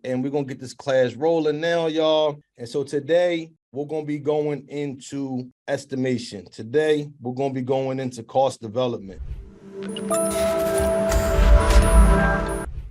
and we're going to get this class rolling now, y'all. And so today we're going to be going into estimation. Today we're going to be going into cost development.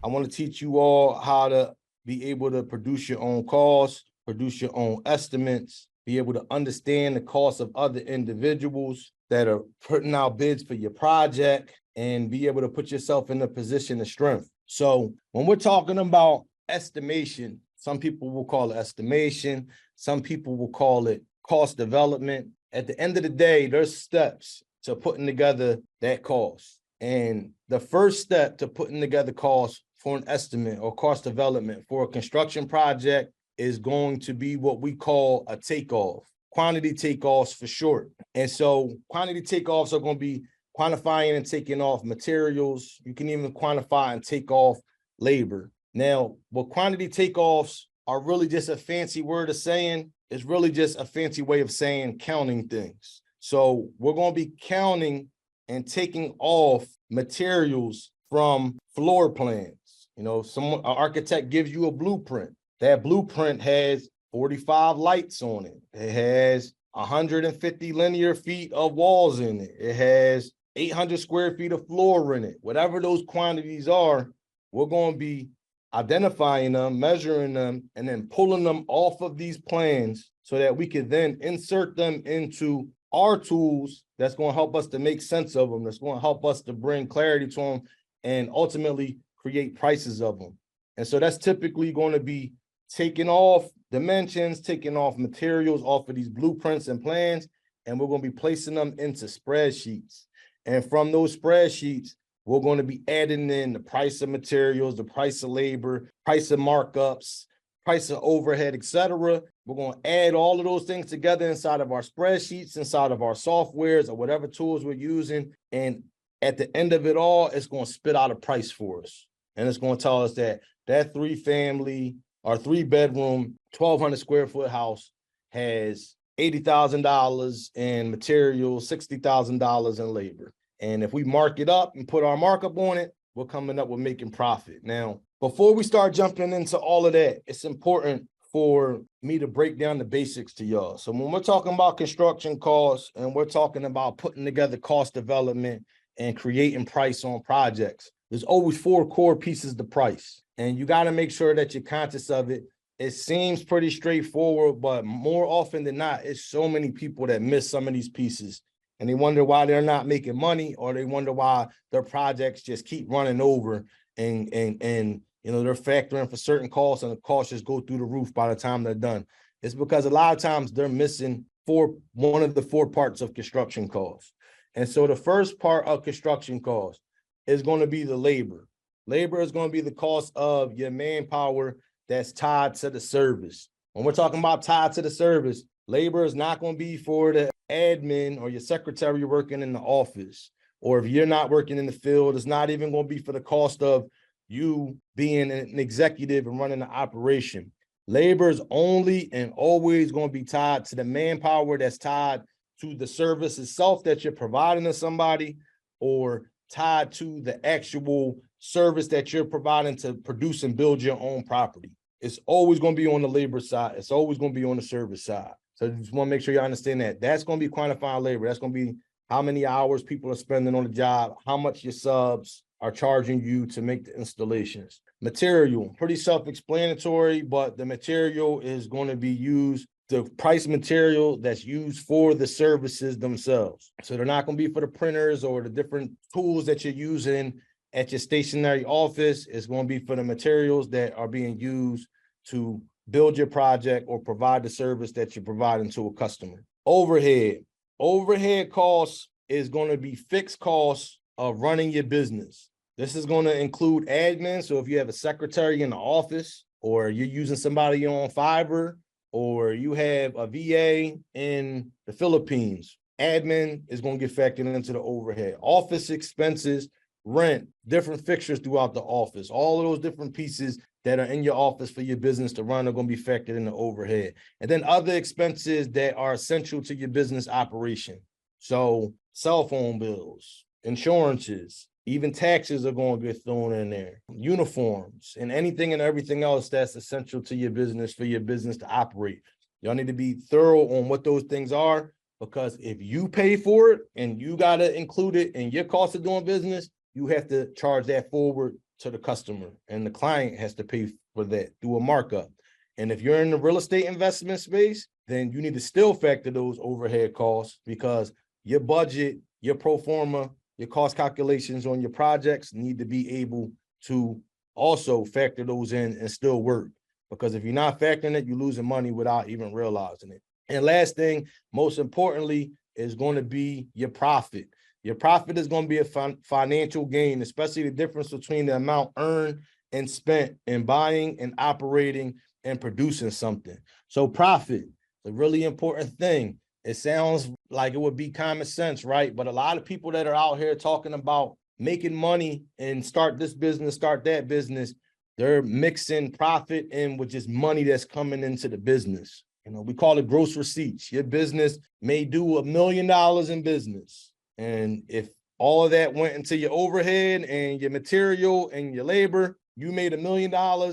I want to teach you all how to be able to produce your own costs, produce your own estimates, be able to understand the cost of other individuals that are putting out bids for your project, and be able to put yourself in a position of strength. So when we're talking about estimation, some people will call it estimation, some people will call it cost development. At the end of the day, there's steps to putting together that cost. And the first step to putting together costs for an estimate or cost development for a construction project is going to be what we call a takeoff, quantity takeoffs for short. And so quantity takeoffs are going to be quantifying and taking off materials. You can even quantify and take off labor. Now, what quantity takeoffs are really just a fancy word of saying, it's really just a fancy way of saying counting things. So we're going to be counting and taking off materials from floor plans. You know, an architect gives you a blueprint. That blueprint has 45 lights on it. It has 150 linear feet of walls in it. It has 800 square feet of floor in it. Whatever those quantities are, we're going to be identifying them, measuring them, and then pulling them off of these plans so that we can then insert them into our tools that's going to help us to make sense of them, that's going to help us to bring clarity to them, and ultimately create prices of them. And so that's typically going to be taking off dimensions, taking off materials off of these blueprints and plans, and we're going to be placing them into spreadsheets. And from those spreadsheets, we're going to be adding in the price of materials, the price of labor, price of markups, price of overhead, etc. We're going to add all of those things together inside of our spreadsheets, inside of our softwares or whatever tools we're using. And at the end of it all, it's going to spit out a price for us. And it's going to tell us that that 3-family or 3-bedroom, 1,200 square foot house has $80,000 in materials, $60,000 in labor. And if we mark it up and put our markup on it, we're coming up with making profit. Now, before we start jumping into all of that, it's important for me to break down the basics to y'all. So when we're talking about construction costs and we're talking about putting together cost development and creating price on projects, there's always 4 core pieces to price. And you got to make sure that you're conscious of it. It seems pretty straightforward, but more often than not, it's so many people that miss some of these pieces. And they wonder why they're not making money, or they wonder why their projects just keep running over and you know, they're factoring for certain costs and the costs just go through the roof by the time they're done. It's because a lot of times they're missing one of the 4 parts of construction costs. And so the first part of construction costs is going to be the labor. Labor is going to be the cost of your manpower that's tied to the service. When we're talking about tied to the service, labor is not going to be for the admin or your secretary working in the office. Or if you're not working in the field, it's not even going to be for the cost of you being an executive and running the operation. Labor is only and always going to be tied to the manpower that's tied to the service itself that you're providing to somebody, or tied to the actual service that you're providing to produce and build your own property. It's always going to be on the labor side. It's always going to be on the service side. So just want to make sure you understand that. That's going to be quantifying labor. That's going to be how many hours people are spending on the job, how much your subs are charging you to make the installations. Material, pretty self-explanatory, but the material is going to be used, the price material that's used for the services themselves. So they're not going to be for the printers or the different tools that you're using at your stationary office. It's going to be for the materials that are being used to build your project or provide the service that you're providing to a customer. Overhead. Overhead costs is going to be fixed costs of running your business. This is going to include admin. So if you have a secretary in the office, or you're using somebody on Fiverr, or you have a VA in the Philippines, admin is going to get factored into the overhead. Office expenses, rent, different fixtures throughout the office, all of those different pieces that are in your office for your business to run are going to be factored in the overhead. And then other expenses that are essential to your business operation. So cell phone bills, insurances, Even taxes are going to get thrown in there, uniforms, and anything and everything else that's essential to your business for your business to operate. Y'all need to be thorough on what those things are, because if you pay for it and you got to include it in your cost of doing business, you have to charge that forward to the customer, and the client has to pay for that through a markup. And if you're in the real estate investment space, then you need to still factor those overhead costs, because your budget, your pro forma, your cost calculations on your projects need to be able to also factor those in and still work. Because if you're not factoring it, you're losing money without even realizing it. And last thing, most importantly, is going to be your profit. Your profit is going to be a financial gain, especially the difference between the amount earned and spent in buying and operating and producing something. So profit is a really important thing. It sounds like it would be common sense, right? But a lot of people that are out here talking about making money and start this business, start that business, they're mixing profit in with just money that's coming into the business. You know, we call it gross receipts. Your business may do $1 million in business. And if all of that went into your overhead and your material and your labor, you made $1 million,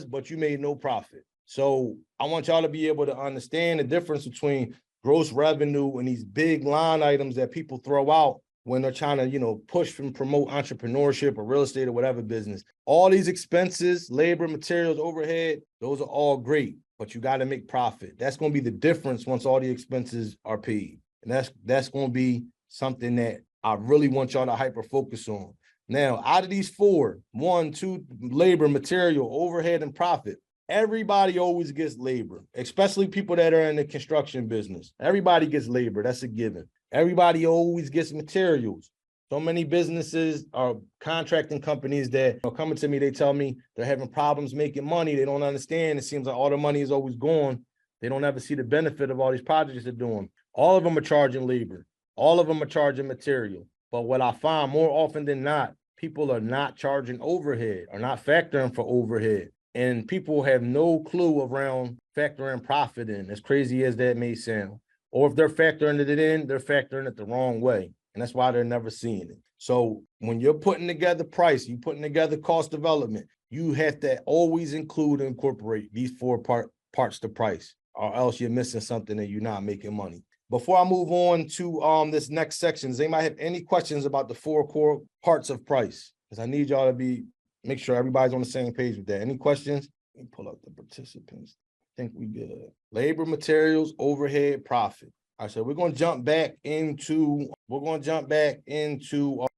but you made no profit. So I want y'all to be able to understand the difference between gross revenue and these big line items that people throw out when they're trying to, you know, push and promote entrepreneurship or real estate or whatever business. All these expenses, labor, materials, overhead, those are all great, but you got to make profit. That's going to be the difference once all the expenses are paid. And that's going to be something that I really want y'all to hyper focus on. Now, out of these four, 1, 2, labor, material, overhead, and profit, everybody always gets labor, especially people that are in the construction business. Everybody gets labor. That's a given. Everybody always gets materials. So many businesses are contracting companies that are coming to me. They tell me they're having problems making money. They don't understand. It seems like all the money is always gone. They don't ever see the benefit of all these projects they're doing. All of them are charging labor. All of them are charging material. But what I find more often than not, people are not charging overhead, or not factoring for overhead. And people have no clue around factoring profit in, as crazy as that may sound. Or if they're factoring it in, they're factoring it the wrong way. And that's why they're never seeing it. So when you're putting together price, you're putting together cost development, you have to always include and incorporate these four parts to price, or else you're missing something and you're not making money. Before I move on to this next section, does anybody have any questions about the four core parts of price? Because I need y'all to make sure everybody's on the same page with that. Any questions? Let me pull up the participants. I think we good. Labor, materials, overhead, profit. All right, so we're going to jump back into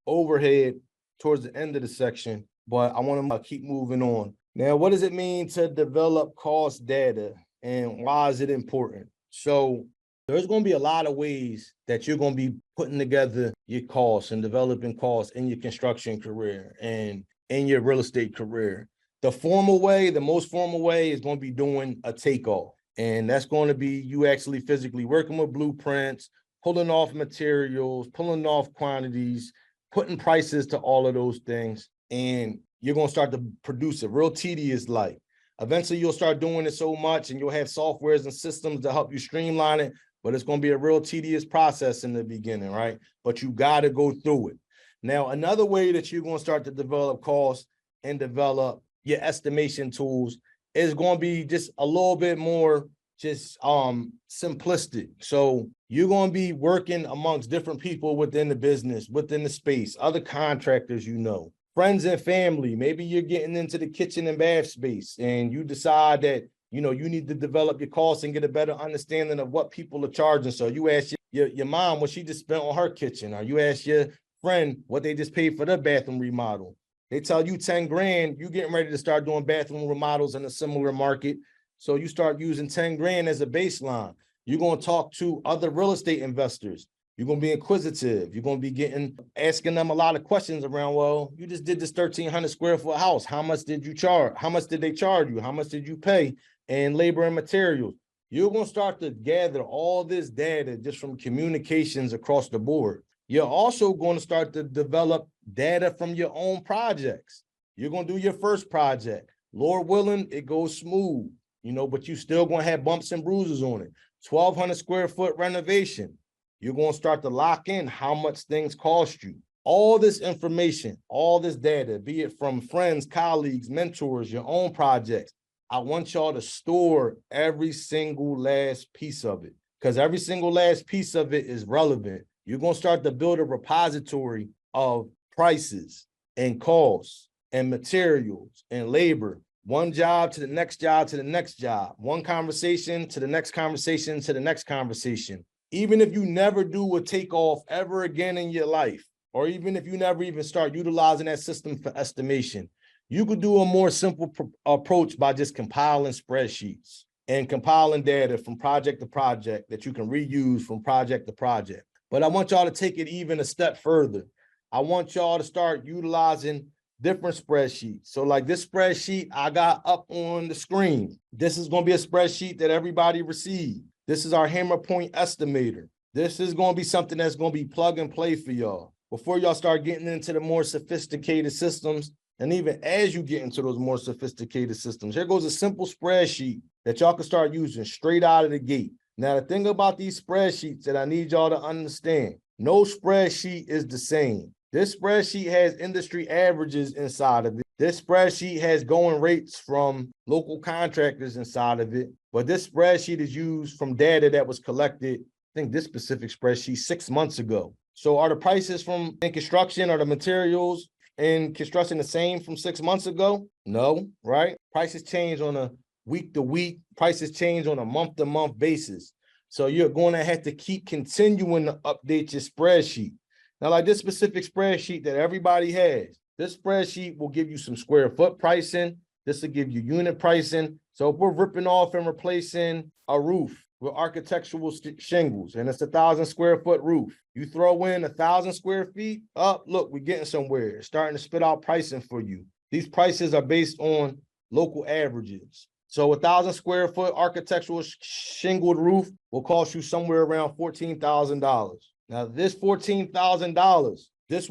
overhead towards the end of the section, but I want to keep moving on. Now, what does it mean to develop cost data, and why is it important? So there's going to be a lot of ways that you're going to be putting together your costs and developing costs in your construction career and in your real estate career. The formal way, the most formal way, is going to be doing a takeoff. And that's going to be you actually physically working with blueprints, pulling off materials, pulling off quantities, putting prices to all of those things. And you're going to start to produce it real tedious like. Eventually, you'll start doing it so much and you'll have softwares and systems to help you streamline it. But it's going to be a real tedious process in the beginning, right? But you got to go through it. Now, another way that you're going to start to develop costs and develop your estimation tools is going to be just a little bit more just simplistic. So you're going to be working amongst different people within the business, within the space, other contractors, you know, friends and family. Maybe you're getting into the kitchen and bath space and you decide that, you know, you need to develop your costs and get a better understanding of what people are charging. So you ask your mom what she just spent on her kitchen, or you ask your friend what they just paid for their bathroom remodel. They tell you 10 grand, you getting ready to start doing bathroom remodels in a similar market. So you start using 10 grand as a baseline. You're going to talk to other real estate investors. You're going to be inquisitive. You're going to be asking them a lot of questions around, well, you just did this 1,300 square foot house. How much did you charge? How much did they charge you? How much did you pay? And labor and materials. You're going to start to gather all this data just from communications across the board. You're also going to start to develop data from your own projects. You're going to do your first project. Lord willing, it goes smooth, you know, but you still going to have bumps and bruises on it. 1,200 square foot renovation. You're going to start to lock in how much things cost you. all this information, all this data, be it from friends, colleagues, mentors, your own projects, I want y'all to store every single last piece of it, because every single last piece of it is relevant. You're going to start to build a repository of prices and costs and materials and labor. One job to the next job to the next job. One conversation to the next conversation to the next conversation. Even if you never do a takeoff ever again in your life, or even if you never even start utilizing that system for estimation, you could do a more simple approach by just compiling spreadsheets and compiling data from project to project that you can reuse from project to project. But I want y'all to take it even a step further. I want y'all to start utilizing different spreadsheets. So like this spreadsheet I got up on the screen, this is going to be a spreadsheet that everybody received. This is our hammer point estimator. This is going to be something that's going to be plug and play for y'all. Before y'all start getting into the more sophisticated systems, and even as you get into those more sophisticated systems, here goes a simple spreadsheet that y'all can start using straight out of the gate. Now, the thing about these spreadsheets that I need y'all to understand, no spreadsheet is the same. This spreadsheet has industry averages inside of it. This spreadsheet has going rates from local contractors inside of it. But this spreadsheet is used from data that was collected, I think this specific spreadsheet 6 months ago. So are the prices from in construction or the materials in construction the same from 6 months ago? No, right? Prices change on a week to week. Prices change on a month to month basis. So you're going to have to keep continuing to update your spreadsheet. Now, like this specific spreadsheet that everybody has, this spreadsheet will give you some square foot pricing. This will give you unit pricing. So if we're ripping off and replacing a roof with architectural shingles, and it's 1,000 square foot roof, you throw in 1,000 square feet, up, look, we're getting somewhere. It's starting to spit out pricing for you. These prices are based on local averages. So 1,000 square foot architectural shingled roof will cost you somewhere around $14,000. Now, this $14,000, this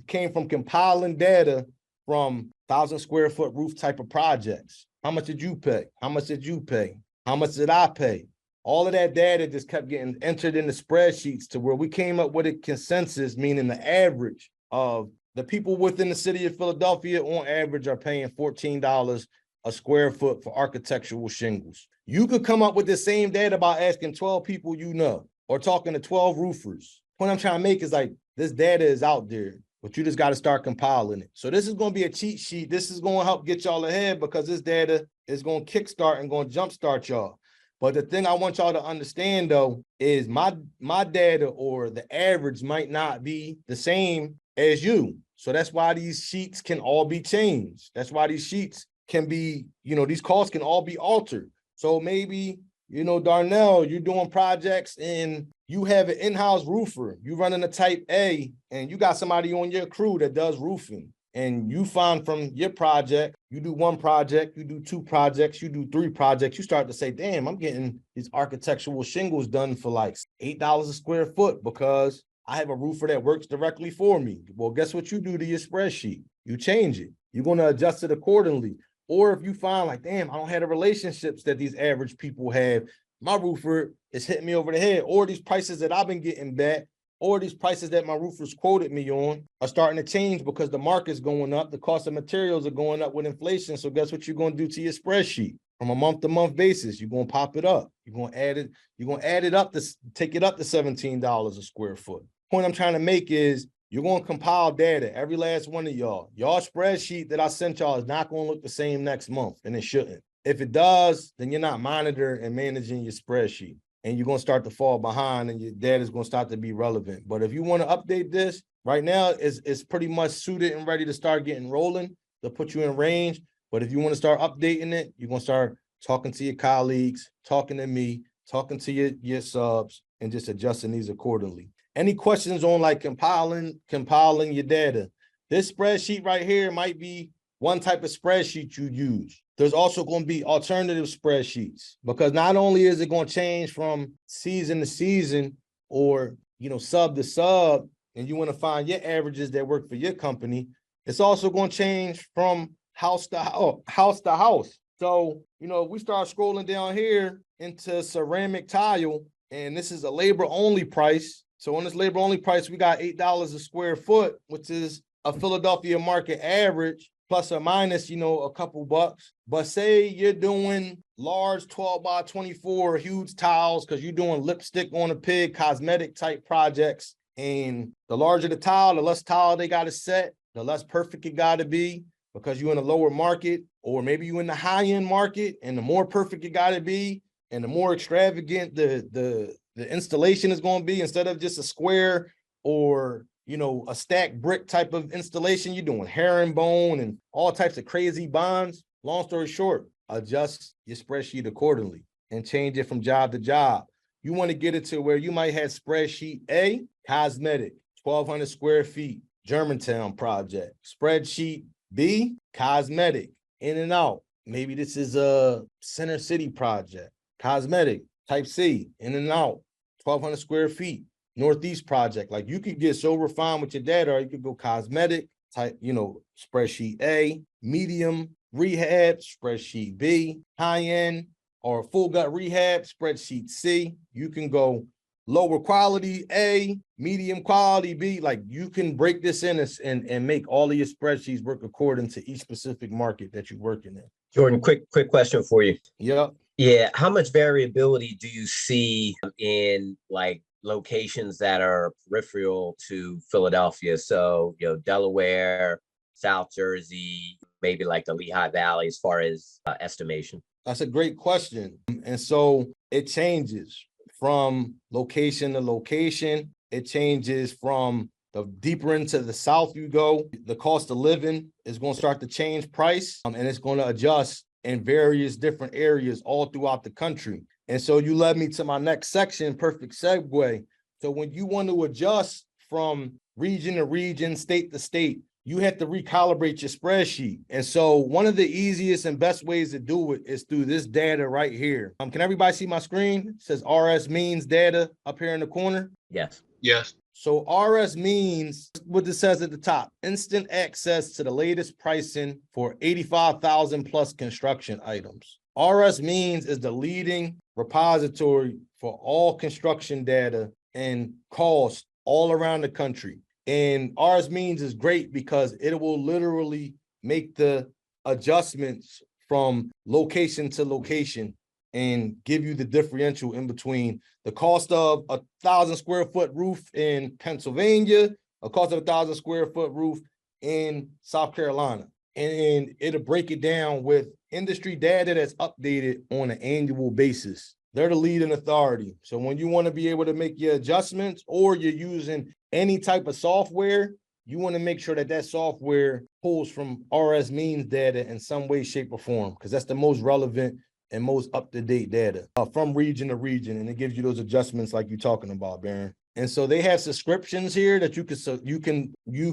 came from compiling data from 1,000 square foot roof type of projects. How much did you pay? How much did you pay? How much did I pay? All of that data just kept getting entered in the spreadsheets to where we came up with a consensus, meaning the average of the people within the city of Philadelphia on average are paying $14 a square foot for architectural shingles. You could come up with the same data by asking 12 people you know or talking to 12 roofers. What I'm trying to make is like this data is out there, but you just got to start compiling it. So this is going to be a cheat sheet. This is going to help get y'all ahead because this data is going to kickstart and going to jumpstart y'all. But the thing I want y'all to understand, though, is my data or the average might not be the same as you. So that's why these sheets can all be changed. That's why these sheets can be, these costs can all be altered. So maybe, Darnell, you're doing projects and you have an in-house roofer. You running a type A and you got somebody on your crew that does roofing. And you find from your project, you do one project, you do two projects, you do three projects, you start to say, damn, I'm getting these architectural shingles done for like $8 a square foot because I have a roofer that works directly for me. Well, guess what you do to your spreadsheet? You change it. You're going to adjust it accordingly. Or if you find like, damn, I don't have the relationships that these average people have, my roofer is hitting me over the head, or these prices that I've been getting back, or these prices that my roofers quoted me on are starting to change because the market's going up, the cost of materials are going up with inflation. So guess what you're going to do to your spreadsheet? From a month-to-month basis, you're going to pop it up. You're going to add it up to take it up to $17 a square foot. Point I'm trying to make is you're going to compile data, every last one of y'all. Y'all spreadsheet that I sent y'all is not going to look the same next month, and it shouldn't. If it does, then you're not monitoring and managing your spreadsheet. And you're going to start to fall behind and your data is going to start to be relevant. But if you want to update this, right now it's pretty much suited and ready to start getting rolling to put you in range. But if you want to start updating it, you're going to start talking to your colleagues, talking to me, talking to your subs, and just adjusting these accordingly. Any questions on like compiling your data? This spreadsheet right here might be one type of spreadsheet you use. There's also going to be alternative spreadsheets because not only is it going to change from season to season or, sub to sub, and you want to find your averages that work for your company, it's also going to change from house to house. So, we start scrolling down here into ceramic tile, and this is a labor only price. So on this labor only price, we got $8 a square foot, which is a Philadelphia market average, plus or minus, a couple bucks. But say you're doing large 12 by 24 huge tiles because you're doing lipstick on a pig, cosmetic type projects. And the larger the tile, the less tile they got to set, the less perfect it got to be because you're in a lower market, or maybe you're in the high end market, and the more perfect it got to be, and the more extravagant the installation is going to be, instead of just a square or a stacked brick type of installation, you're doing herringbone and all types of crazy bonds. Long story short, adjust your spreadsheet accordingly and change it from job to job. You want to get it to where you might have spreadsheet A, cosmetic, 1,200 square feet, Germantown project. Spreadsheet B, cosmetic, in and out. Maybe this is a Center City project, cosmetic, type C, in and out, 1,200 square feet. Northeast project. Like, you could get so refined with your data, or you could go cosmetic type, spreadsheet A, medium rehab, spreadsheet B, high end or full gut rehab, spreadsheet C. You can go lower quality A, medium quality B. Like, you can break this in and make all of your spreadsheets work according to each specific market that you're working in. Jordan, quick question for you. Yep. Yeah. How much variability do you see in like locations that are peripheral to Philadelphia? So, Delaware, South Jersey, maybe like the Lehigh Valley, as far as estimation? That's a great question. And so it changes from location to location. It changes from the deeper into the South you go, the cost of living is going to start to change price, and it's going to adjust in various different areas all throughout the country. And so you led me to my next section, perfect segue. So when you want to adjust from region to region, state to state, you have to recalibrate your spreadsheet. And so one of the easiest and best ways to do it is through this data right here. Can everybody see my screen? It says RS means data up here in the corner. Yes. Yes. So RS means what this says at the top: instant access to the latest pricing for 85,000 plus construction items. RS means is the leading repository for all construction data and cost all around the country. And RS means is great because it will literally make the adjustments from location to location and give you the differential in between the cost of 1,000 square foot roof in Pennsylvania, a cost of 1,000 square foot roof in South Carolina. And it'll break it down with industry data that's updated on an annual basis. They're the leading authority. So when you want to be able to make your adjustments, or you're using any type of software, you want to make sure that that software pulls from RS means data in some way, shape, or form, because that's the most relevant and most up-to-date data from region to region. And it gives you those adjustments like you're talking about, Baron. And so they have subscriptions here that you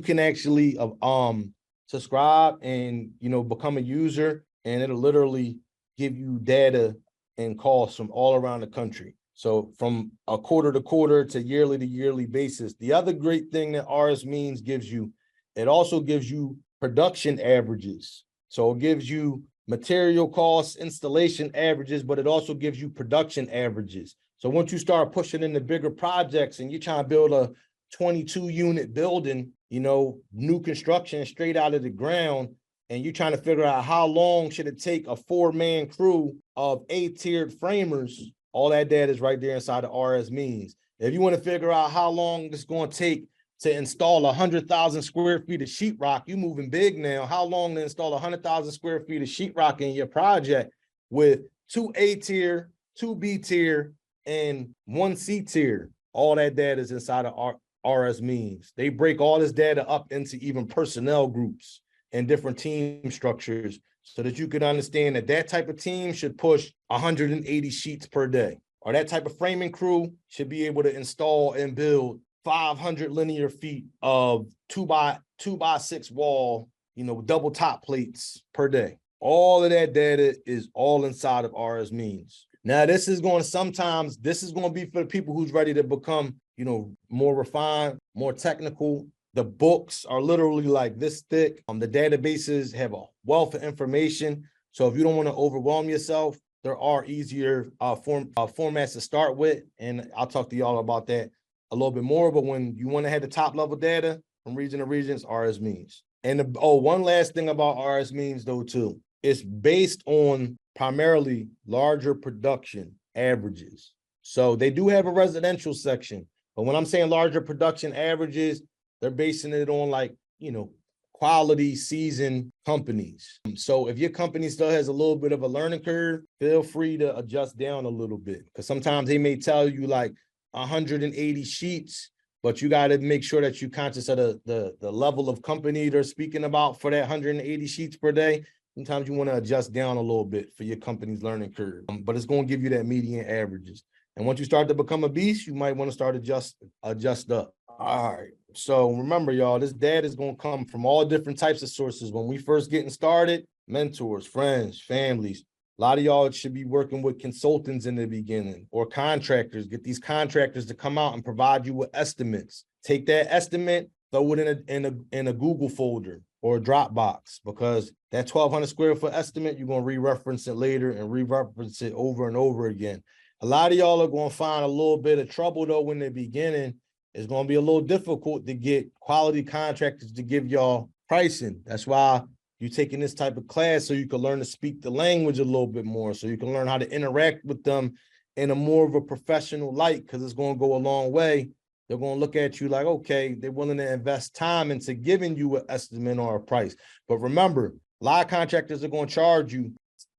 can actually subscribe and become a user, and it'll literally give you data and costs from all around the country. So from a quarter to quarter to yearly basis. The other great thing that RS means gives you, it also gives you production averages. So it gives you material costs, installation averages, but it also gives you production averages. So once you start pushing into bigger projects and you're trying to build a 22 unit building, new construction straight out of the ground, and you're trying to figure out how long should it take a 4-man crew of A-tiered framers, all that data is right there inside the RS means. If you want to figure out how long it's going to take to install 100,000 square feet of sheetrock, you moving big now. How long to install 100,000 square feet of sheetrock in your project with 2 A-tier, 2 B-tier, and 1 C-tier? All that data is inside of RS means. They break all this data up into even personnel groups and different team structures so that you can understand that that type of team should push 180 sheets per day, or that type of framing crew should be able to install and build 500 linear feet of 2x6 wall, double top plates per day. All of that data is all inside of RS means. Now, this is going to be for the people who's ready to become, more refined, more technical. The books are literally like this thick. The databases have a wealth of information. So if you don't want to overwhelm yourself, there are easier formats to start with. And I'll talk to y'all about that a little bit more, but when you want to have the top level data from region to regions, RS means. And one last thing about RS means though too, it's based on primarily larger production averages. So they do have a residential section, but when I'm saying larger production averages, they're basing it on like, quality seasoned companies. So if your company still has a little bit of a learning curve, feel free to adjust down a little bit, because sometimes they may tell you like 180 sheets, but you got to make sure that you're conscious of the level of company they're speaking about for that 180 sheets per day. Sometimes you want to adjust down a little bit for your company's learning curve, but it's going to give you that median averages. And once you start to become a beast, you might want to start adjust up. All right. So remember, y'all, this data is going to come from all different types of sources. When we first getting started, mentors, friends, families. A lot of y'all should be working with consultants in the beginning or contractors. Get these contractors to come out and provide you with estimates. Take that estimate, throw it in a Google folder or a Dropbox, because that 1,200 square foot estimate, you're going to re-reference it later and re-reference it over and over again. A lot of y'all are going to find a little bit of trouble though in the beginning. It's going to be a little difficult to get quality contractors to give y'all pricing. That's why you're taking this type of class, so you can learn to speak the language a little bit more, so you can learn how to interact with them in a more of a professional light, because it's going to go a long way. They're going to look at you like, okay, they're willing to invest time into giving you an estimate or a price. But remember, a lot of contractors are going to charge you.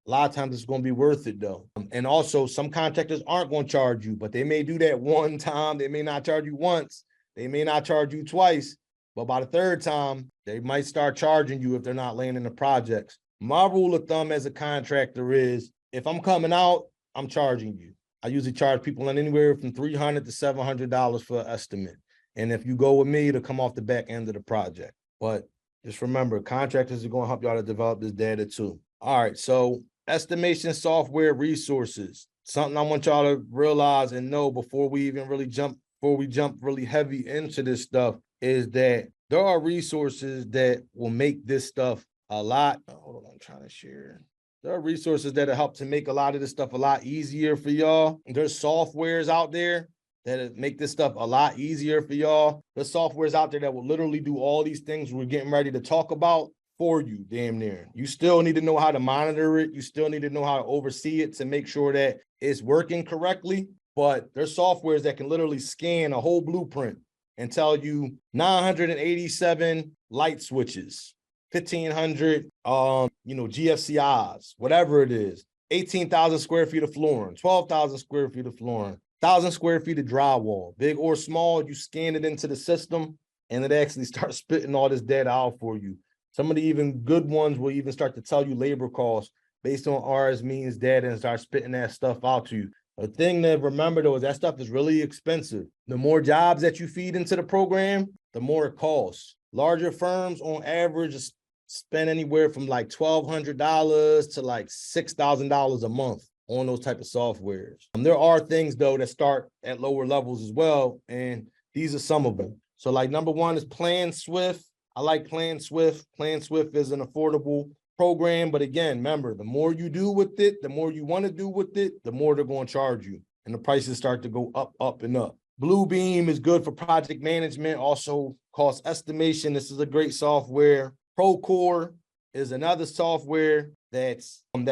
A lot of times it's going to be worth it though. And also some contractors aren't going to charge you, but they may do that one time. They may not charge you once. They may not charge you twice, but by the third time, they might start charging you if they're not landing the projects. My rule of thumb as a contractor is, if I'm coming out, I'm charging you. I usually charge people on anywhere from $300 to $700 for an estimate. And if you go with me, to come off the back end of the project. But just remember, contractors are going to help y'all to develop this data too. All right, so estimation software resources. Something I want y'all to realize and know before we even really jump really heavy into this stuff is that there are resources that will make this stuff a lot. Hold on, I'm trying to share. There are resources that help to make a lot of this stuff a lot easier for y'all. There's softwares out there that make this stuff a lot easier for y'all. There's softwares out there that will literally do all these things we're getting ready to talk about for you, damn near. You still need to know how to monitor it. You still need to know how to oversee it to make sure that it's working correctly. But there's softwares that can literally scan a whole blueprint and tell you 987 light switches, 1,500, GFCIs, whatever it is, 18,000 square feet of flooring, 12,000 square feet of flooring, 1,000 square feet of drywall, big or small. You scan it into the system and it actually starts spitting all this data out for you. Some of the even good ones will even start to tell you labor costs based on RS means data and start spitting that stuff out to you. The thing to remember though is that stuff is really expensive. The more jobs that you feed into the program, the more it costs. Larger firms on average spend anywhere from like $1,200 to like $6,000 a month on those type of softwares. There are things though that start at lower levels as well, and these are some of them. So like number one is PlanSwift. I like PlanSwift. PlanSwift is an affordable program, but again, remember, the more you do with it, the more you want to do with it, the more they're going to charge you, and the prices start to go up, up, and up. Bluebeam is good for project management, also cost estimation. This is a great software. Procore is another software that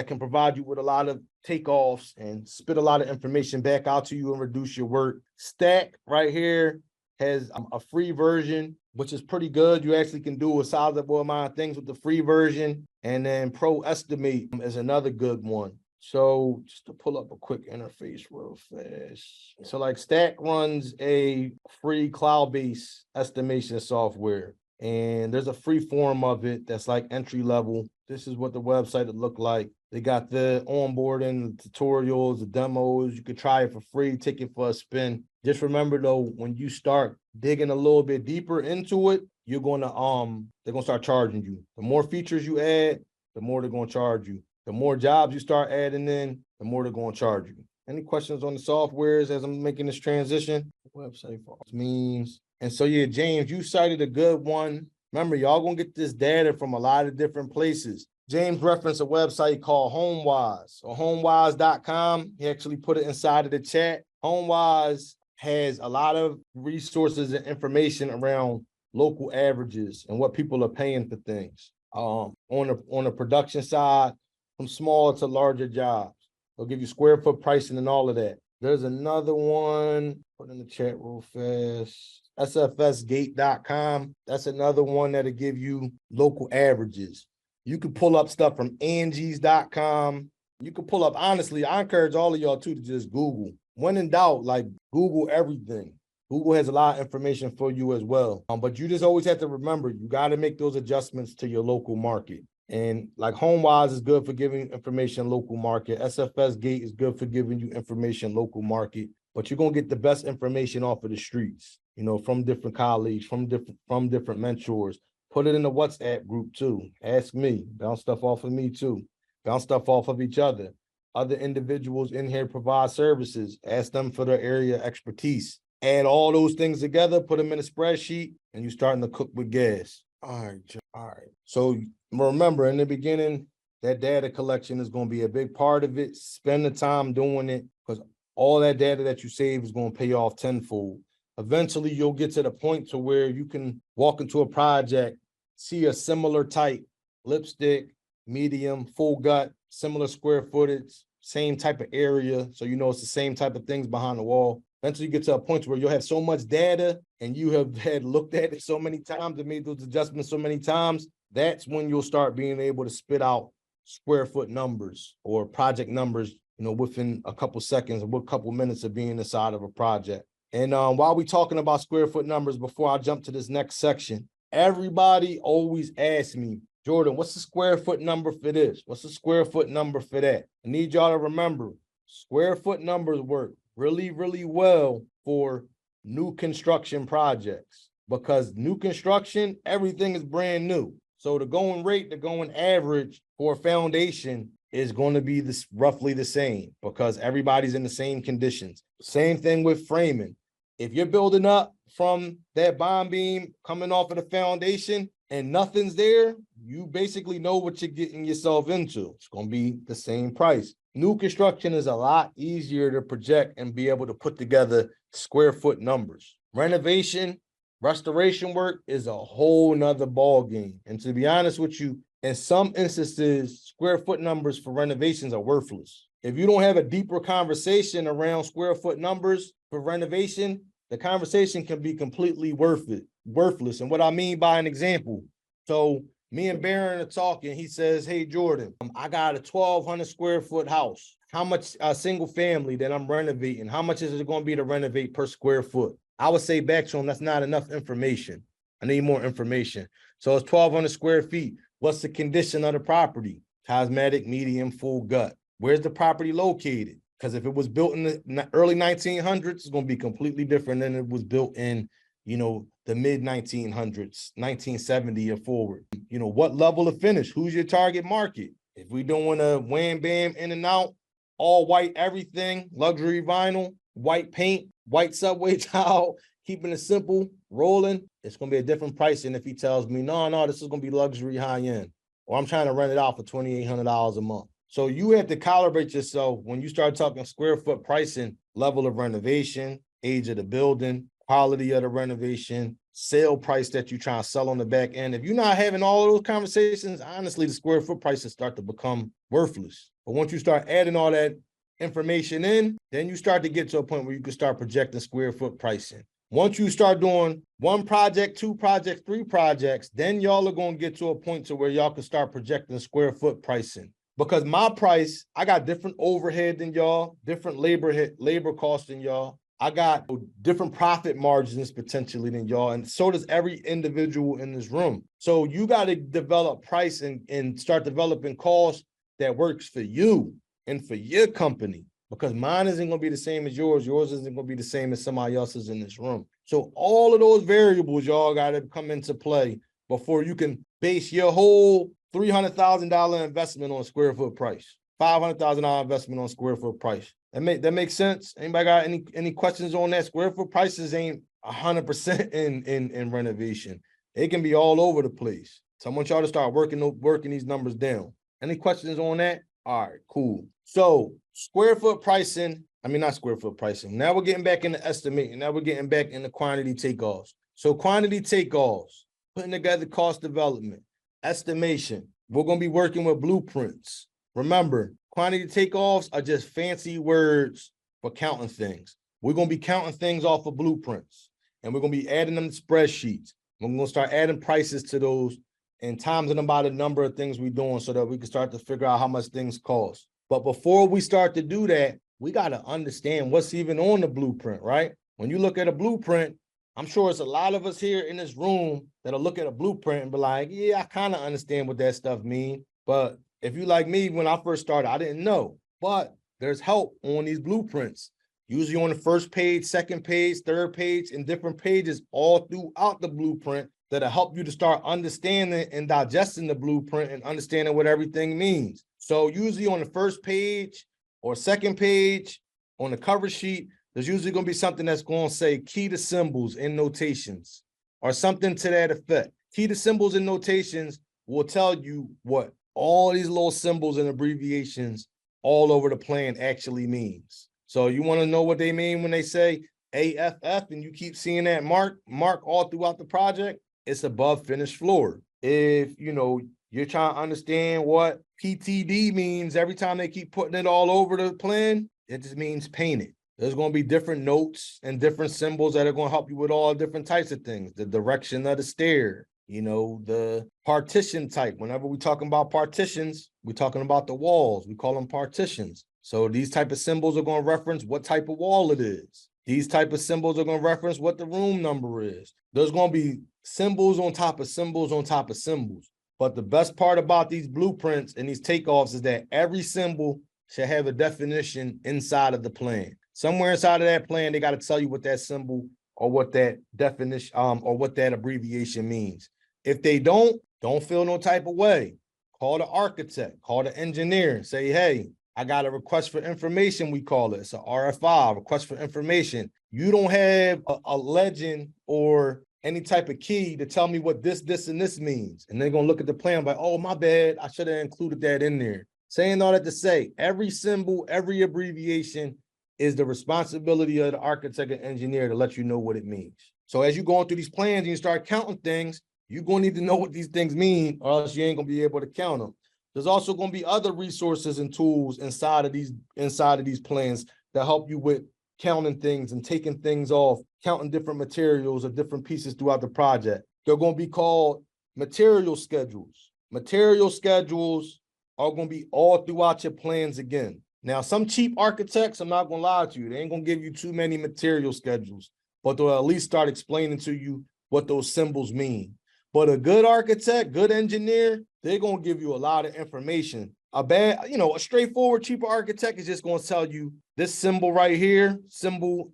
can provide you with a lot of takeoffs and spit a lot of information back out to you and reduce your work. Stack right here has a free version, which is pretty good. You actually can do a sizable amount of things with the free version. And then ProEstimate is another good one. So just to pull up a quick interface real fast. So like Stack runs a free cloud-based estimation software. And there's a free form of it that's like entry level. This is what the website would look like. They got the onboarding, the tutorials, the demos. You could try it for free, take it for a spin. Just remember though, when you start digging a little bit deeper into it, they're gonna start charging you. The more features you add, the more they're gonna charge you. The more jobs you start adding in, the more they're gonna charge you. Any questions on the softwares as I'm making this transition? Website for means. And so yeah, James, you cited a good one. Remember, y'all gonna get this data from a lot of different places. James referenced a website called HomeWise or homewise.com. He actually put it inside of the chat. HomeWise has a lot of resources and information around local averages and what people are paying for things. On the production side, from small to larger jobs. They'll give you square foot pricing and all of that. There's another one, put in the chat real fast. sfsgate.com. That's another one that'll give you local averages. You can pull up stuff from Angie's.com. You can pull up, honestly, I encourage all of y'all too to just Google. When in doubt, like Google everything. Google has a lot of information for you as well. But you just always have to remember, you got to make those adjustments to your local market. And like HomeWise is good for giving information local market. SFS Gate is good for giving you information local market. But you're going to get the best information off of the streets, you know, from different colleagues, from different mentors. Put it in the WhatsApp group too. Ask me. Bounce stuff off of me too. Bounce stuff off of each other. Other individuals in here provide services. Ask them for their area expertise. Add all those things together, put them in a spreadsheet, and you're starting to cook with gas. All right. So remember, in the beginning, that data collection is going to be a big part of it. Spend the time doing it, because all that data that you save is going to pay off tenfold. Eventually, you'll get to the point to where you can walk into a project, see a similar type, lipstick, medium, full gut, similar square footage, same type of area. So you know it's the same type of things behind the wall. Until you get to a point where you'll have so much data and you have had looked at it so many times and made those adjustments so many times, that's when you'll start being able to spit out square foot numbers or project numbers, you know, within a couple seconds or a couple minutes of being inside of a project. And while we're talking about square foot numbers, before I jump to this next section, everybody always asks me, Jordan, what's the square foot number for this? What's the square foot number for that? I need y'all to remember, square foot numbers work really, really well for new construction projects, because new construction, everything is brand new. So the going rate, the going average for a foundation is going to be this roughly the same, because everybody's in the same conditions. Same thing with framing. If you're building up from that bond beam coming off of the foundation and nothing's there, you basically know what you're getting yourself into. It's going to be the same price. New construction is a lot easier to project and be able to put together square foot numbers. Renovation, restoration work is a whole nother ball game. And to be honest with you, in some instances, square foot numbers for renovations are worthless. If you don't have a deeper conversation around square foot numbers for renovation, the conversation can be completely worthless. And what I mean by an example, so me and Baron are talking. He says, hey, Jordan, I got a 1,200 square foot house. How much single family that I'm renovating? How much is it going to be to renovate per square foot? I would say back to him, that's not enough information. I need more information. So it's 1,200 square feet. What's the condition of the property? Cosmetic, medium, full gut. Where's the property located? Because if it was built in the early 1900s, it's going to be completely different than it was built in, you know, the mid 1900s, 1970 or forward. You know, what level of finish? Who's your target market? If we doing a wham bam in and out, all white everything, luxury vinyl, white paint, white subway tile, keeping it simple, rolling, it's going to be a different price than if he tells me, no, this is going to be luxury high end, or I'm trying to rent it out for $2,800 a month. So you have to calibrate yourself when you start talking square foot pricing, level of renovation, age of the building, quality of the renovation, sale price that you try to sell on the back end. If you're not having all of those conversations, honestly, the square foot prices start to become worthless. But once you start adding all that information in, then you start to get to a point where you can start projecting square foot pricing. Once you start doing one project, two projects, three projects, then y'all are going to get to a point to where y'all can start projecting square foot pricing. Because my price, I got different overhead than y'all, different labor costs than y'all. I got different profit margins potentially than y'all, and so does every individual in this room. So you got to develop price and start developing cost that works for you and for your company, because mine isn't going to be the same as yours. Yours isn't going to be the same as somebody else's in this room. So all of those variables, y'all got to come into play before you can base your whole $300,000 investment on square foot price, $500,000 investment on square foot price. That makes sense. Anybody got any questions on that? Square foot prices ain't 100% in renovation. It can be all over the place. So I want y'all to start working these numbers down. Any questions on that? All right, cool. So square foot pricing I mean, not square foot pricing. Now we're getting back into estimating. Now we're getting back into quantity takeoffs. So quantity takeoffs, putting together cost development, estimation. We're going to be working with blueprints. Remember, quantity takeoffs are just fancy words for counting things. We're going to be counting things off of blueprints, and we're going to be adding them to spreadsheets. We're going to start adding prices to those and timesing them by the number of things we're doing so that we can start to figure out how much things cost. But before we start to do that, we got to understand what's even on the blueprint, right? When you look at a blueprint, I'm sure it's a lot of us here in this room that'll look at a blueprint and be like, yeah, I kind of understand what that stuff means. But if you like me, when I first started, I didn't know. But there's help on these blueprints, usually on the first page, second page, third page, and different pages all throughout the blueprint that'll help you to start understanding and digesting the blueprint and understanding what everything means. So usually on the first page or second page on the cover sheet, there's usually going to be something that's going to say key to symbols and notations or something to that effect. Key to symbols and notations will tell you what all these little symbols and abbreviations all over the plan actually means. So you want to know what they mean when they say AFF and you keep seeing that mark all throughout the project, it's above finished floor. If you're trying to understand what PTD means every time they keep putting it all over the plan, it just means painted. There's going to be different notes and different symbols that are going to help you with all different types of things. The direction of the stair, the partition type. Whenever we're talking about partitions, we're talking about the walls. We call them partitions. So these type of symbols are going to reference what type of wall it is. These type of symbols are going to reference what the room number is. There's going to be symbols on top of symbols on top of symbols. But the best part about these blueprints and these takeoffs is that every symbol should have a definition inside of the plan. Somewhere inside of that plan, they got to tell you what that symbol or what that definition or what that abbreviation means. If they don't feel no type of way. Call the architect, call the engineer, and say, hey, I got a request for information, we call it. It's a RFI, request for information. You don't have a legend or any type of key to tell me what this, and this means. And they're going to look at the plan like, oh, my bad, I should have included that in there. Saying all that to say, every symbol, every abbreviation is the responsibility of the architect and engineer to let you know what it means. So as you're going through these plans and you start counting things, you're going to need to know what these things mean or else you ain't going to be able to count them. There's also going to be other resources and tools inside of these plans that help you with counting things and taking things off, counting different materials or different pieces throughout the project. They're going to be called material schedules. Material schedules are going to be all throughout your plans again. Now, some cheap architects, I'm not going to lie to you, they ain't going to give you too many material schedules, but they'll at least start explaining to you what those symbols mean. But a good architect, good engineer, they're going to give you a lot of information. A straightforward, cheaper architect is just going to tell you this symbol right here,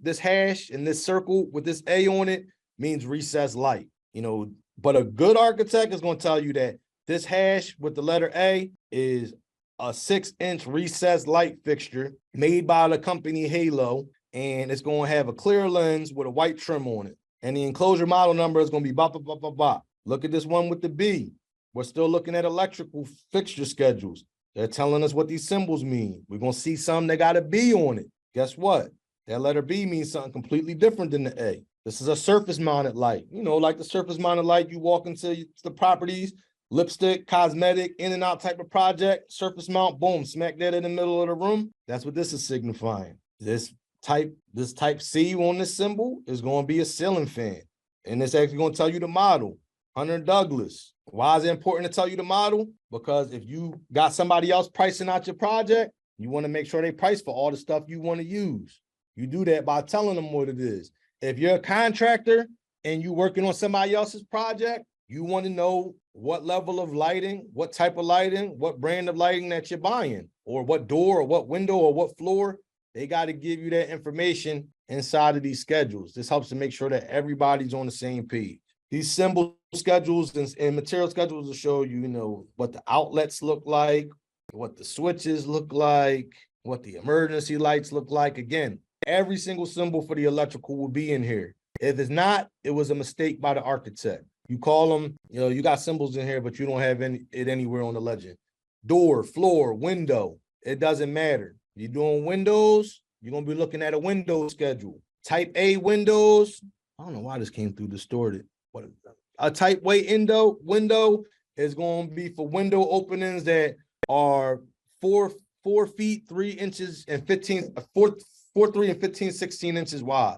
this hash and this circle with this A on it means recessed light. But a good architect is going to tell you that this hash with the letter A is a 6-inch recessed light fixture made by the company Halo, and it's going to have a clear lens with a white trim on it. And the enclosure model number is going to be blah, blah, blah, blah, blah. Look at this one with the B. We're still looking at electrical fixture schedules. They're telling us what these symbols mean. We're going to see some that got a B on it. Guess what? That letter B means something completely different than the A. This is a surface mounted light. Like the surface mounted light, you walk into the properties, lipstick, cosmetic, in and out type of project, surface mount, boom, smack that in the middle of the room. That's what this is signifying. This type C on this symbol is going to be a ceiling fan. And it's actually going to tell you the model, Hunter Douglas. Why is it important to tell you the model? Because if you got somebody else pricing out your project, you want to make sure they price for all the stuff you want to use. You do that by telling them what it is. If you're a contractor and you're working on somebody else's project, you want to know what level of lighting, what type of lighting, what brand of lighting that you're buying, or what door or what window or what floor. They got to give you that information inside of these schedules. This helps to make sure that everybody's on the same page. These symbol schedules and material schedules will show you, what the outlets look like, what the switches look like, what the emergency lights look like. Again, every single symbol for the electrical will be in here. If it's not, it was a mistake by the architect. You call them, you got symbols in here, but you don't have it anywhere on the legend. Door, floor, window, it doesn't matter. You're doing windows, you're gonna be looking at a window schedule. Type A windows, I don't know why this came through distorted. What a type window is going to be for window openings that are 4 feet 3 inches and 4 3 and 15 16 inches wide,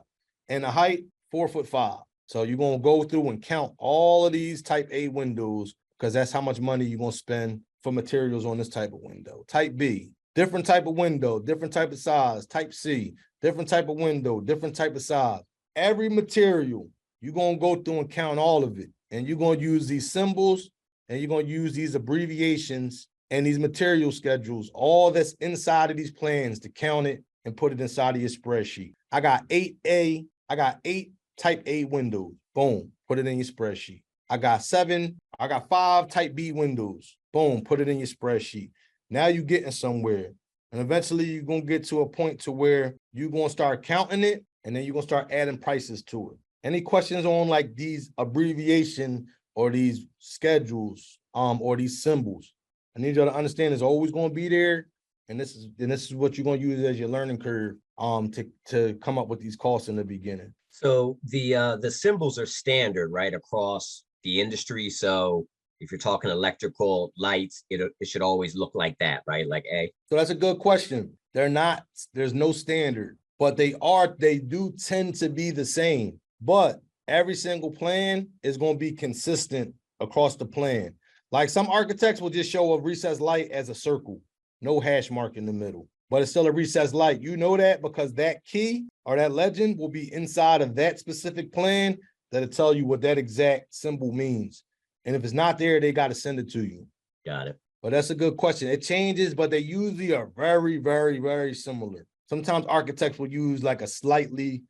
and the height 4'5". So you're going to go through and count all of these type A windows, because that's how much money you're going to spend for materials on this type of window. Type B, different type of window, different type of size. Type C, different type of window, different type of size. Every material, you're going to go through and count all of it. And you're going to use these symbols, and you're going to use these abbreviations and these material schedules, all that's inside of these plans, to count it and put it inside of your spreadsheet. I got 8 type A windows. Boom, put it in your spreadsheet. I got 5 type B windows. Boom, put it in your spreadsheet. Now you're getting somewhere. And eventually you're going to get to a point to where you're going to start counting it, and then you're going to start adding prices to it. Any questions on like these abbreviation or these schedules or these symbols? I need you to understand it's always going to be there. And this is what you're going to use as your learning curve to come up with these costs in the beginning. So the symbols are standard, right, across the industry. So if you're talking electrical lights, it should always look like that, right? Like A. So that's a good question. They're not, there's no standard, but they do tend to be the same. But every single plan is going to be consistent across the plan. Like some architects will just show a recessed light as a circle, no hash mark in the middle, but it's still a recessed light. You know that because that key or that legend will be inside of that specific plan that'll tell you what that exact symbol means. And if it's not there, they got to send it to you. Got it. But that's a good question. It changes, but they usually are very, very, very similar. Sometimes architects will use like a slightly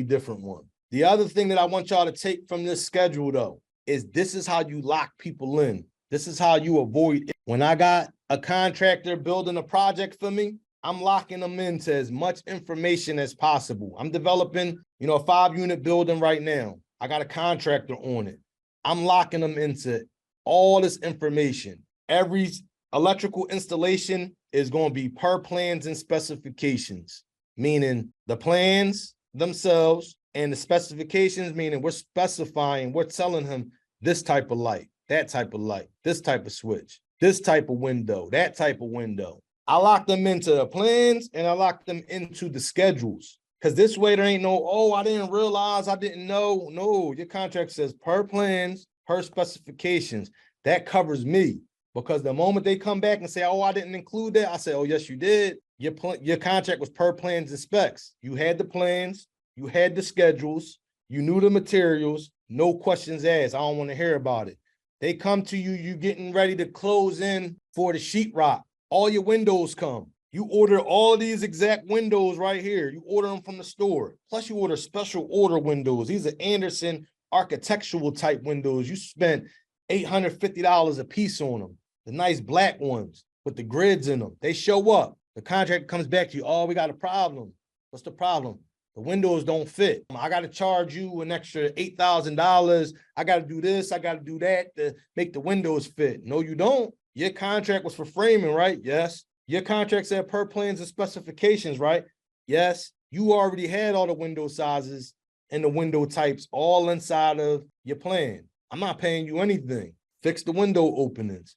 different one. The other thing that I want y'all to take from this schedule, though, is this is how you lock people in. This is how you avoid it. When I got a contractor building a project for me, I'm locking them into as much information as possible. I'm developing, a 5-unit building right now. I got a contractor on it. I'm locking them into all this information. Every electrical installation is going to be per plans and specifications, meaning the plans themselves and the specifications, meaning we're telling him this type of light, that type of light, this type of switch, this type of window, that type of window. I lock them into the plans and I lock them into the schedules. Because this way there ain't no, I didn't realize, I didn't know. No, your contract says per plans, per specifications. That covers me. Because the moment they come back and say, I didn't include that, I say, yes, you did. Your contract was per plans and specs. You had the plans, you had the schedules, you knew the materials, no questions asked. I don't want to hear about it. They come to you, you getting ready to close in for the sheetrock. All your windows come. You order all these exact windows right here. You order them from the store. Plus you order special order windows. These are Andersen architectural type windows. You spent $850 a piece on them. The nice black ones with the grids in them. They show up. The contractor comes back to you. We got a problem. What's the problem? The windows don't fit. I got to charge you an extra $8,000. I got to do this. I got to do that to make the windows fit. No, you don't. Your contract was for framing, right? Yes. Your contract said per plans and specifications, right? Yes. You already had all the window sizes and the window types all inside of your plan. I'm not paying you anything. Fix the window openings.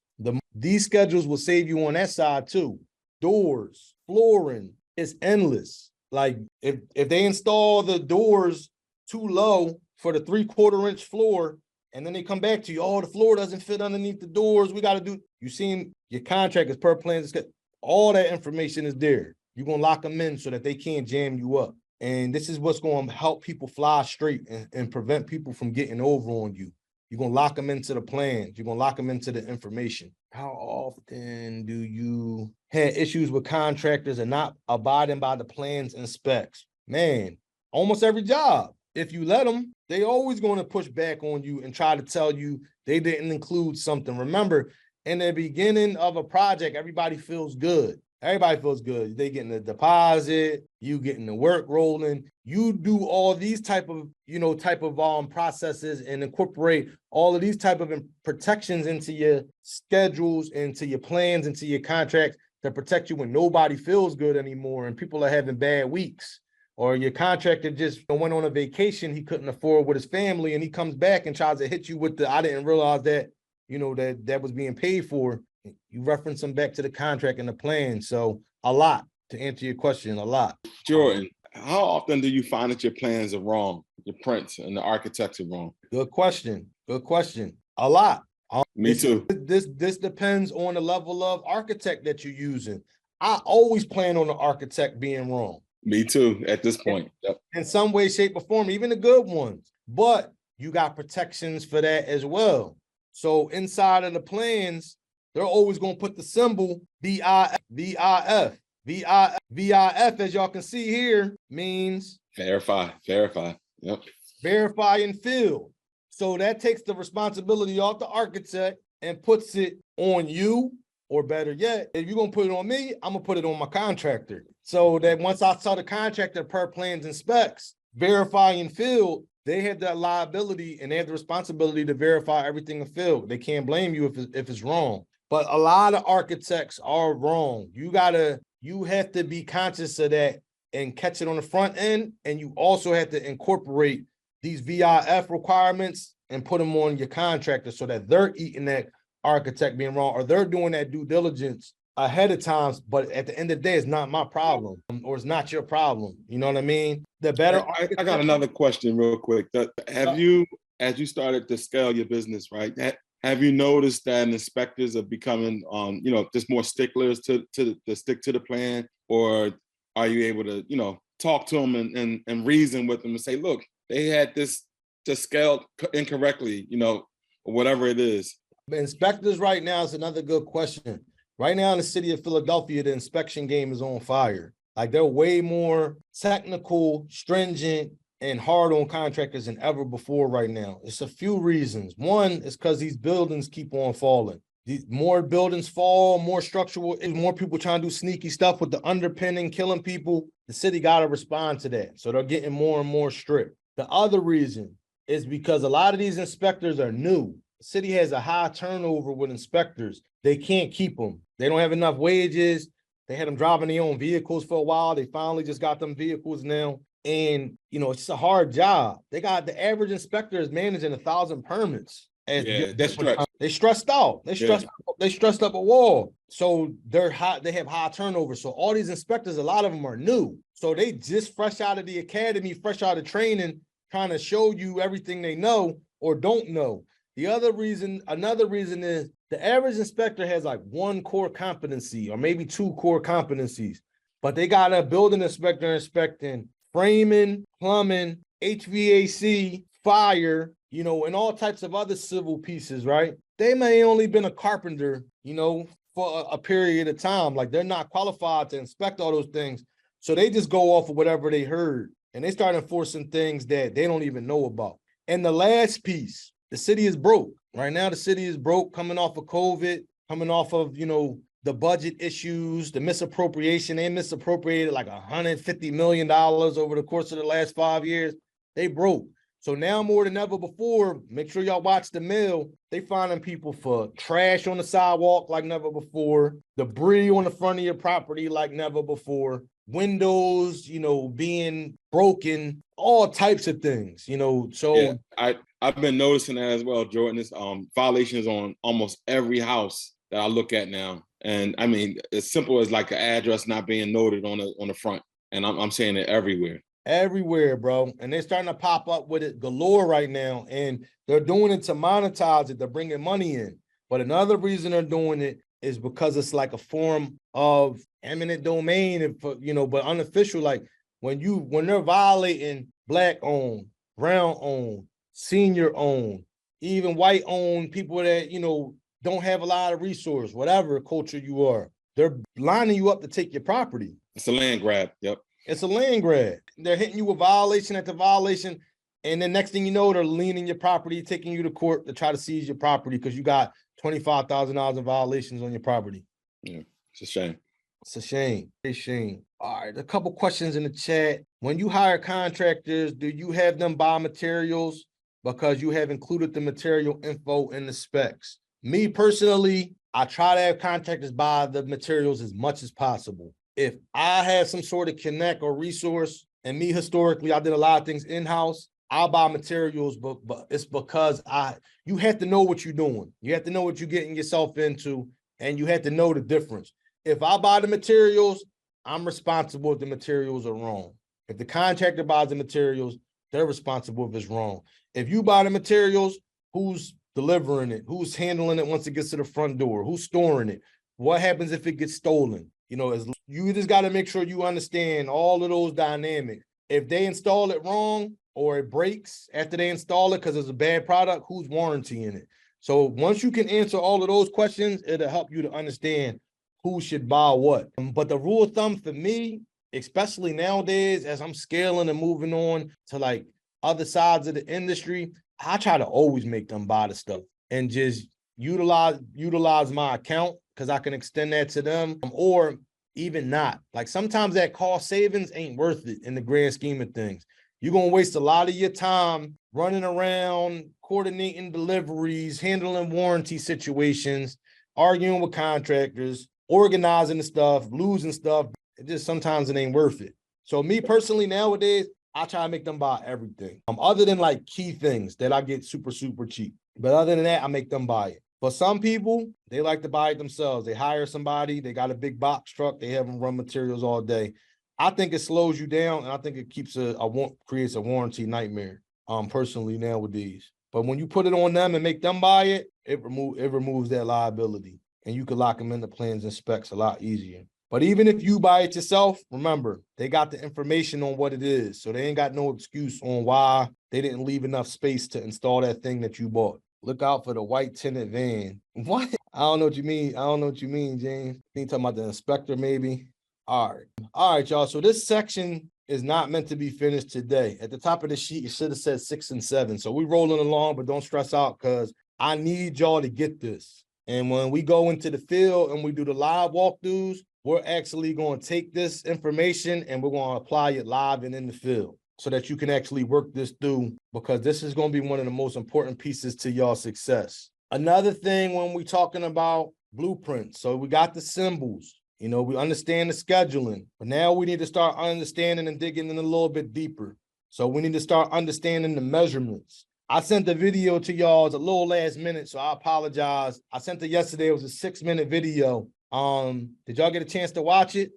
These schedules will save you on that side too. Doors, flooring, it's endless. Like if they install the doors too low for the 3/4 inch floor, and then they come back to you, the floor doesn't fit underneath the doors. We got to do, you seen your contract is per plans. All that information is there. You're going to lock them in so that they can't jam you up. And this is what's going to help people fly straight and prevent people from getting over on you. You're going to lock them into the plans. You're going to lock them into the information. How often do you have issues with contractors and not abiding by the plans and specs? Man, almost every job. If you let them, they always going to push back on you and try to tell you they didn't include something. Remember, in the beginning of a project, everybody feels good. Everybody feels good. They getting the deposit, you getting the work rolling. You do all these type of processes and incorporate all of these type of protections into your schedules, into your plans, into your contracts. to protect you when nobody feels good anymore and people are having bad weeks. Or your contractor just went on a vacation he couldn't afford with his family, and he comes back and tries to hit you with the, I didn't realize that, that was being paid for. You reference them back to the contract and the plan. So a lot, to answer your question, a lot. Jordan, how often do you find that your plans are wrong, your prints and the architects are wrong? Good question. Good question. A lot. Me too. This depends on the level of architect that you're using. I always plan on the architect being wrong. Me too, at this point. Yep. In some way, shape, or form, even the good ones. But you got protections for that as well. So inside of the plans, they're always going to put the symbol VIF. VIF, as y'all can see here, means Verify. Yep. verify and fill. So that takes the responsibility off the architect and puts it on you, or better yet, if you're gonna put it on me, I'm gonna put it on my contractor. So that once I tell the contractor per plans and specs, verify and fill, they have that liability and they have the responsibility to verify everything and fill. They can't blame you if it's wrong. But a lot of architects are wrong. You have to be conscious of that and catch it on the front end. And you also have to incorporate these VIF requirements and put them on your contractor so that they're eating that architect being wrong, or they're doing that due diligence ahead of time. But at the end of the day, it's not my problem, or it's not your problem. You know what I mean? The better. I got another question real quick. Have you, as you started to scale your business, right? Have you noticed that inspectors are becoming, just more sticklers to stick to the plan, or are you able to, talk to them and reason with them and say, look, they had this just scaled incorrectly, or whatever it is? Inspectors right now is another good question. Right now in the city of Philadelphia, the inspection game is on fire. Like, they're way more technical, stringent, and hard on contractors than ever before right now. It's a few reasons. One is because these buildings keep on falling. More buildings fall, more structural, more people trying to do sneaky stuff with the underpinning, killing people. The city got to respond to that. So they're getting more and more strict. The other reason is because a lot of these inspectors are new. The city has a high turnover with inspectors. They can't keep them. They don't have enough wages. They had them driving their own vehicles for a while. They finally just got them vehicles now. And, it's just a hard job. They got the average inspector is managing 1,000 permits. Yeah, that's stretched. They stressed out. They stressed up a wall. So they have high turnover. So all these inspectors, a lot of them are new. So they just fresh out of the academy, fresh out of training, trying to show you everything they know or don't know. Another reason is the average inspector has like one core competency or maybe two core competencies, but they got a building inspector inspecting framing, plumbing, HVAC, fire, and all types of other civil pieces, right? They may only been a carpenter, for a period of time. Like, they're not qualified to inspect all those things. So they just go off of whatever they heard, and they start enforcing things that they don't even know about. And the last piece, the city is broke. Right now, the city is broke, coming off of COVID, coming off of, the budget issues, the misappropriation. They misappropriated like $150 million over the course of the last 5 years. They broke. So now more than ever before, make sure y'all watch the mail. They finding people for trash on the sidewalk like never before, debris on the front of your property like never before, windows, being broken, all types of things, so. Yeah, I've been noticing that as well, Jordan. There's violations on almost every house that I look at now. And I mean, as simple as like an address not being noted on the front. And I'm seeing it everywhere. Everywhere, bro. And they're starting to pop up with it galore right now. And they're doing it to monetize it. They're bringing money in. But another reason they're doing it is because it's like a form of eminent domain, but unofficial. Like when they're violating Black owned, brown owned, senior owned, even white owned, people that, don't have a lot of resource, whatever culture you are, they're lining you up to take your property. It's a land grab. Yep. It's a land grab. They're hitting you with violation after violation. And then next thing you know, they're leaning your property, taking you to court to try to seize your property because you got $25,000 in violations on your property. Yeah, it's a shame. It's a shame. It's a shame. All right, a couple questions in the chat. When you hire contractors, do you have them buy materials because you have included the material info in the specs? Me personally, I try to have contractors buy the materials as much as possible. If I have some sort of connect or resource, and me historically, I did a lot of things in-house, I'll buy materials, but it's because you have to know what you're doing. You have to know what you're getting yourself into, and you have to know the difference. If I buy the materials, I'm responsible if the materials are wrong. If the contractor buys the materials, they're responsible if it's wrong. If you buy the materials, who's delivering it? Who's handling it once it gets to the front door? Who's storing it? What happens if it gets stolen? You know, you just got to make sure you understand all of those dynamics. If they install it wrong or it breaks after they install it because it's a bad product, who's warrantying it? So once you can answer all of those questions, it'll help you to understand who should buy what. But the rule of thumb for me, especially nowadays, as I'm scaling and moving on to like other sides of the industry, I try to always make them buy the stuff and just utilize my account because I can extend that to them, or even not. Like sometimes that cost savings ain't worth it in the grand scheme of things. You're going to waste a lot of your time running around, coordinating deliveries, handling warranty situations, arguing with contractors, organizing the stuff, losing stuff. Sometimes it ain't worth it. So me personally nowadays, I try to make them buy everything. Other than like key things that I get super, super cheap. But other than that, I make them buy it. For some people, they like to buy it themselves. They hire somebody, they got a big box truck, they have them run materials all day. I think it slows you down, and I think it keeps creates a warranty nightmare, personally nowadays. But when you put it on them and make them buy it, it removes that liability, and you can lock them into plans and specs a lot easier. But even if you buy it yourself, remember, they got the information on what it is. So they ain't got no excuse on why they didn't leave enough space to install that thing that you bought. Look out for the white tinted van. What? I don't know what you mean. I don't know what you mean, James. You talking about the inspector, maybe? All right, y'all. So this section is not meant to be finished today. At the top of the sheet, it should have said 6 and 7. So we rolling along, but don't stress out because I need y'all to get this. And when we go into the field and we do the live walkthroughs, we're actually going to take this information and we're going to apply it live and in the field so that you can actually work this through, because this is going to be one of the most important pieces to y'all success. Another thing when we're talking about blueprints, so we got the symbols, you know, we understand the scheduling, but now we need to start understanding and digging in a little bit deeper. So we need to start understanding the measurements. I sent the video to y'all. It's a little last minute, so I apologize. I sent it yesterday. It was a 6-minute video. Did y'all get a chance to watch it?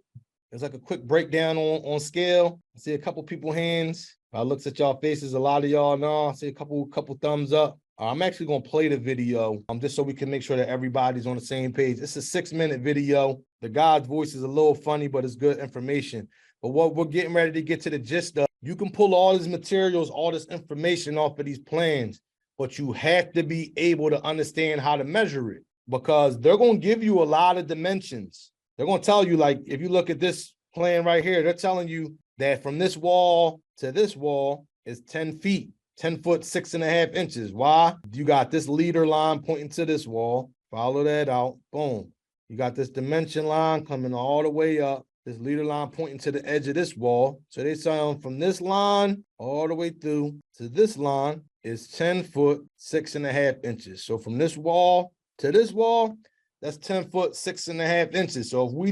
It's like a quick breakdown on scale. I see a couple people hands. I looks at y'all faces. A lot of y'all know. I see a couple thumbs up. I'm actually gonna play the video just so we can make sure that everybody's on the same page. It's a 6-minute video. The guy's voice is a little funny, but it's good information. But what we're getting ready to get to the gist of, you can pull all these materials, all this information off of these plans, but you have to be able to understand how to measure it, because they're going to give you a lot of dimensions. They're going to tell you, like, if you look at this plan right here, they're telling you that from this wall to this wall is 10 feet, 10 foot, 6.5 inches. Why? You got this leader line pointing to this wall. Follow that out. Boom. You got this dimension line coming all the way up. This leader line pointing to the edge of this wall. So they say from this line all the way through to this line is 10 foot, 6.5 inches. So from this wall to this wall, that's 10 foot, 6.5 inches. So if we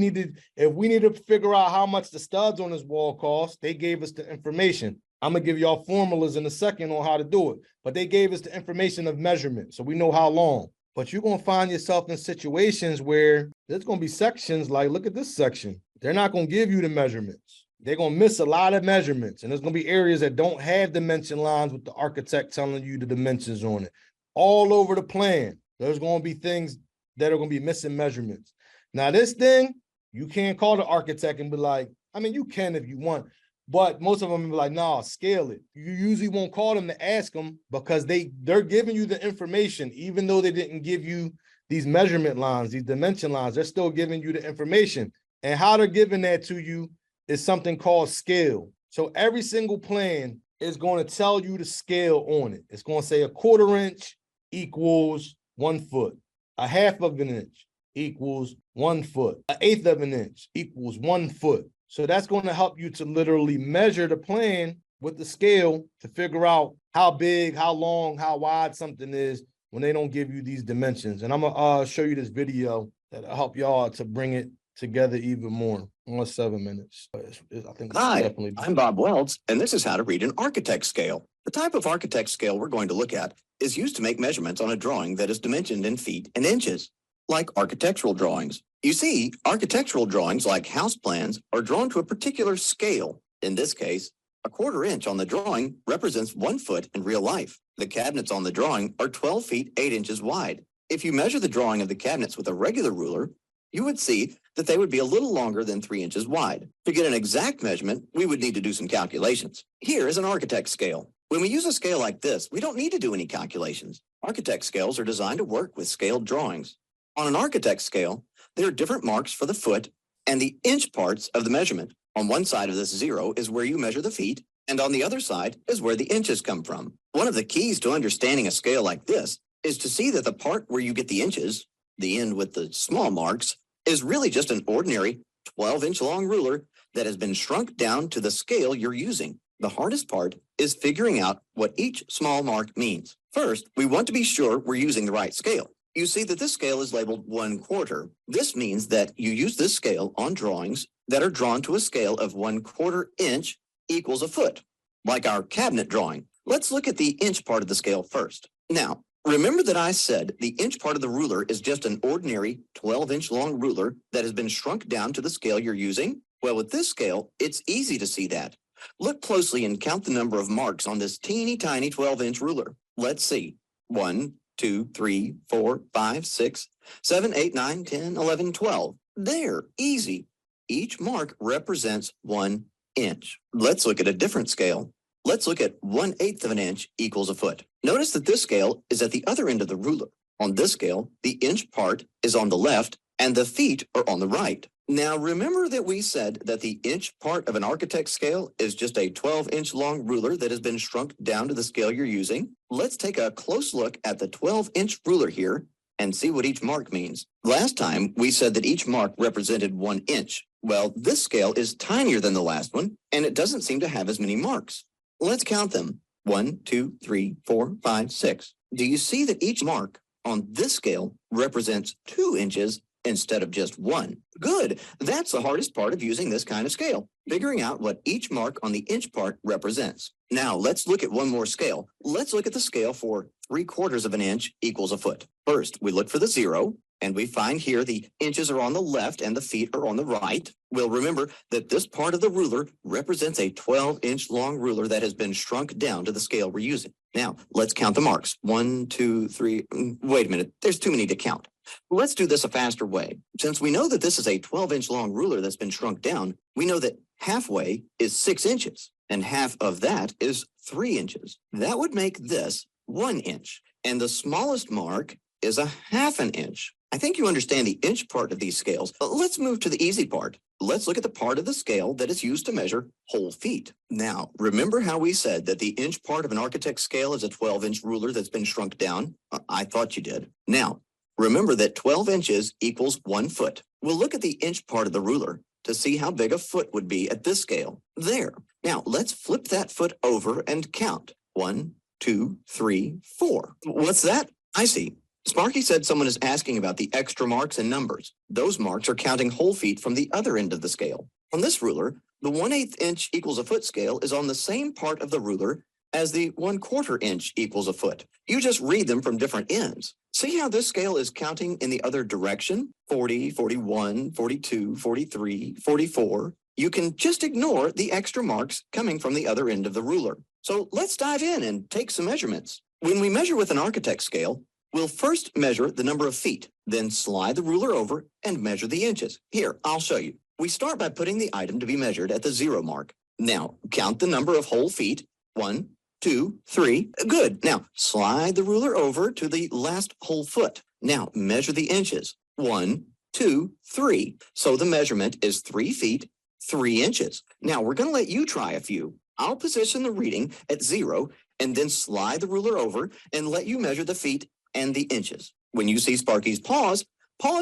need to figure out how much the studs on this wall cost, they gave us the information. I'm gonna give y'all formulas in a second on how to do it, but they gave us the information of measurement, so we know how long. But you're gonna find yourself in situations where there's gonna be sections like, look at this section. They're not gonna give you the measurements. They're gonna miss a lot of measurements, and there's gonna be areas that don't have dimension lines with the architect telling you the dimensions on it. All over the plan, there's gonna be things that are gonna be missing measurements. Now this thing, you can't call the architect and be like, I mean, you can if you want, but most of them be like, nah, scale it. You usually won't call them to ask them because they're giving you the information, even though they didn't give you these measurement lines, these dimension lines, they're still giving you the information. And how they're giving that to you is something called scale. So every single plan is going to tell you the scale on it. It's going to say 1/4 inch equals 1 foot. 1/2 inch equals 1 foot. 1/8 of an inch equals 1 foot. So that's going to help you to literally measure the plan with the scale to figure out how big, how long, how wide something is when they don't give you these dimensions. And I'm gonna show you this video that'll help y'all to bring it together even more. Almost 7 minutes. I think it's Hi, definitely. I'm Bob Welds, and this is how to read an architect scale. The type of architect scale we're going to look at is used to make measurements on a drawing that is dimensioned in feet and inches, like architectural drawings. You see, architectural drawings like house plans are drawn to a particular scale. In this case, a 1/4 inch on the drawing represents 1 foot in real life. The cabinets on the drawing are 12 feet 8 inches wide. If you measure the drawing of the cabinets with a regular ruler, you would see that they would be a little longer than 3 inches wide. To get an exact measurement, we would need to do some calculations. Here is an architect scale. When we use a scale like this, we don't need to do any calculations. Architect scales are designed to work with scaled drawings. On an architect scale, there are different marks for the foot and the inch parts of the measurement. On one side of this 0 is where you measure the feet, and on the other side is where the inches come from. One of the keys to understanding a scale like this is to see that the part where you get the inches, the end with the small marks, is really just an ordinary 12-inch long ruler that has been shrunk down to the scale you're using. The hardest part is figuring out what each small mark means. First, we want to be sure we're using the right scale. You see that this scale is labeled 1/4. This means that you use this scale on drawings that are drawn to a scale of 1/4 inch equals a foot, like our cabinet drawing. Let's look at the inch part of the scale first. Now, remember that I said the inch part of the ruler is just an ordinary 12-inch long ruler that has been shrunk down to the scale you're using? Well, with this scale, it's easy to see that. Look closely and count the number of marks on this teeny tiny 12-inch ruler. Let's see. 1, 2, 3, 4, 5, 6, 7, 8, 9, 10, 11, 12. There, easy. Each mark represents 1 inch. Let's look at a different scale. Let's look at 1/8 of an inch equals a foot. Notice that this scale is at the other end of the ruler. On this scale, the inch part is on the left and the feet are on the right. Now, remember that we said that the inch part of an architect scale is just a 12-inch long ruler that has been shrunk down to the scale you're using? Let's take a close look at the 12-inch ruler here and see what each mark means. Last time, we said that each mark represented 1 inch. Well, this scale is tinier than the last one, and it doesn't seem to have as many marks. Let's count them. 1, 2, 3, 4, 5, 6. Do you see that each mark on this scale represents 2 inches instead of just 1? Good. That's the hardest part of using this kind of scale, figuring out what each mark on the inch part represents. Now, let's look at one more scale. Let's look at the scale for 3/4 of an inch equals a foot. First, we look for the 0, and we find here the inches are on the left and the feet are on the right. We'll remember that this part of the ruler represents a 12-inch long ruler that has been shrunk down to the scale we're using. Now, let's count the marks. 1, 2, 3. Wait a minute. There's too many to count. Let's do this a faster way. Since we know that this is a 12-inch long ruler that's been shrunk down, we know that halfway is 6 inches, and half of that is 3 inches. That would make this 1 inch, and the smallest mark is a 1/2 inch. I think you understand the inch part of these scales. Let's move to the easy part. Let's look at the part of the scale that is used to measure whole feet. Now, remember how we said that the inch part of an architect scale is a 12-inch ruler that's been shrunk down? I thought you did. Now, remember that 12 inches equals 1 foot. We'll look at the inch part of the ruler to see how big a foot would be at this scale. There. Now, let's flip that foot over and count. 1, 2, 3, 4. What's that? I see. Sparky said someone is asking about the extra marks and numbers. Those marks are counting whole feet from the other end of the scale. On this ruler, the 1/8 inch equals a foot scale is on the same part of the ruler as the 1/4 inch equals a foot. You just read them from different ends. See how this scale is counting in the other direction? 40, 41, 42, 43, 44. You can just ignore the extra marks coming from the other end of the ruler. So let's dive in and take some measurements. When we measure with an architect scale, we'll first measure the number of feet, then slide the ruler over and measure the inches. Here, I'll show you. We start by putting the item to be measured at the 0 mark. Now, count the number of whole feet. 1, 2, 3. Good. Now, slide the ruler over to the last whole foot. Now, measure the inches. 1, 2, 3. So the measurement is 3 feet, 3 inches. Now, we're going to let you try a few. I'll position the reading at 0 and then slide the ruler over and let you measure the feet and the inches. When you see Sparky's pause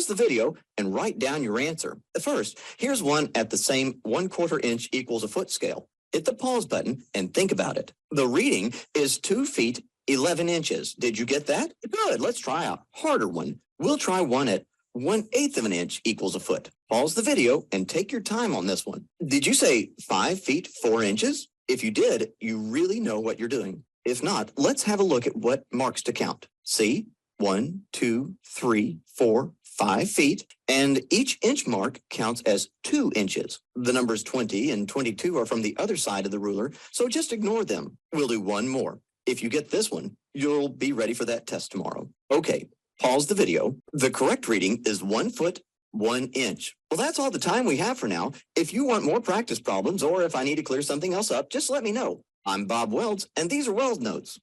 the video and write down your answer. First, here's one at the same 1/4 inch equals a foot scale. Hit the pause button and think about it. The reading is 2 feet 11 inches. Did you get that? Good. Let's try a harder one. We'll try one at 1/8 of an inch equals a foot. Pause the video and take your time on this one. Did you say 5 feet 4 inches? If you did, you really know what you're doing. If not, let's have a look at what marks to count. See? 1, 2, 3, 4, 5 feet, and each inch mark counts as 2 inches. The numbers 20 and 22 are from the other side of the ruler, so just ignore them. We'll do one more. If you get this one, you'll be ready for that test tomorrow. Okay, pause the video. The correct reading is 1 foot, 1 inch. Well, that's all the time we have for now. If you want more practice problems, or if I need to clear something else up, just let me know. I'm Bob Welds, and these are Welds Notes.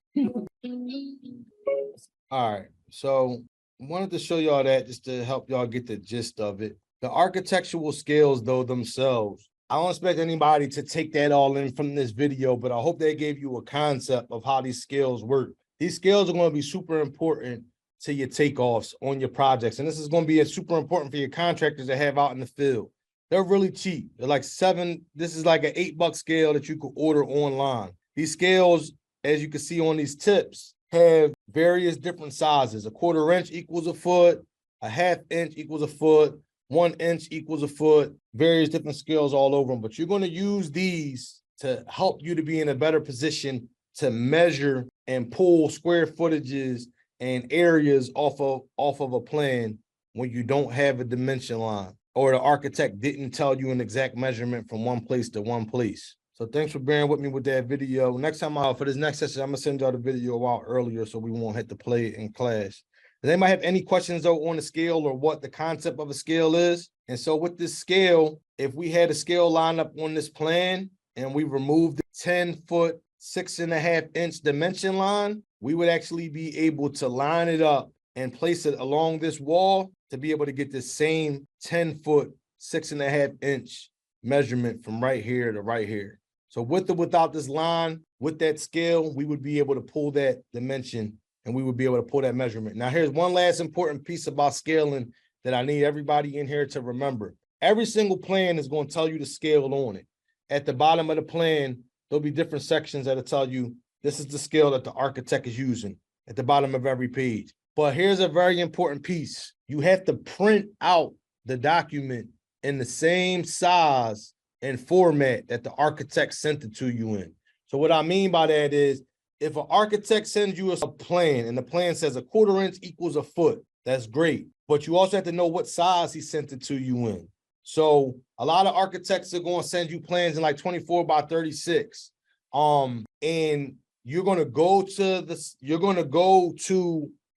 All right, so wanted to show y'all that just to help y'all get the gist of it. The architectural scales, though, themselves, I don't expect anybody to take that all in from this video, but I hope they gave you a concept of how these scales work. These scales are going to be super important to your takeoffs on your projects, and this is going to be super important for your contractors to have out in the field. They're really cheap. They're like this is like an $8 scale that you could order online. These scales, as you can see on these tips, have various different sizes. 1/4 inch equals a foot, 1/2 inch equals a foot, 1 inch equals a foot, various different scales all over them. But you're going to use these to help you to be in a better position to measure and pull square footages and areas off of a plan when you don't have a dimension line, or the architect didn't tell you an exact measurement from one place to one place. So thanks for bearing with me with that video. Next time for this next session, I'm gonna send y'all the video out earlier so we won't have to play it in class. Does anybody have any questions though on the scale or what the concept of a scale is? And so with this scale, if we had a scale line up on this plan and we removed the 10 foot, 6.5 inch dimension line, we would actually be able to line it up and place it along this wall to be able to get the same 10 foot, 6.5 inch measurement from right here to right here. So with or without this line, with that scale, we would be able to pull that dimension and we would be able to pull that measurement. Now, here's one last important piece about scaling that I need everybody in here to remember. Every single plan is going to tell you the scale on it. At the bottom of the plan, there'll be different sections that'll tell you this is the scale that the architect is using at the bottom of every page. But here's a very important piece. You have to print out the document in the same size and format that the architect sent it to you in. So what I mean by that is, if an architect sends you a plan and the plan says 1/4 inch equals a foot, that's great. But you also have to know what size he sent it to you in. So a lot of architects are going to send you plans in like 24 by 36. And you're going to go to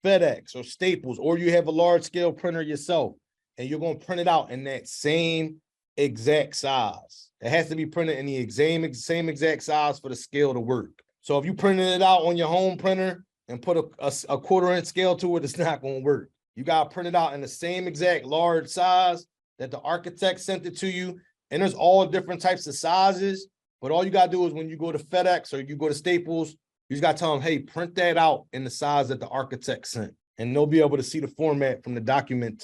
FedEx or Staples, or you have a large scale printer yourself, and you're going to print it out in that same exact size. It has to be printed in the same exact size for the scale to work. So if you printed it out on your home printer and put a 1/4 inch scale to it, it's not going to work. You got to print it out in the same exact large size that the architect sent it to you. And there's all different types of sizes, but all you got to do is when you go to FedEx or you go to Staples, you just got to tell them, hey, print that out in the size that the architect sent. And they'll be able to see the format from the document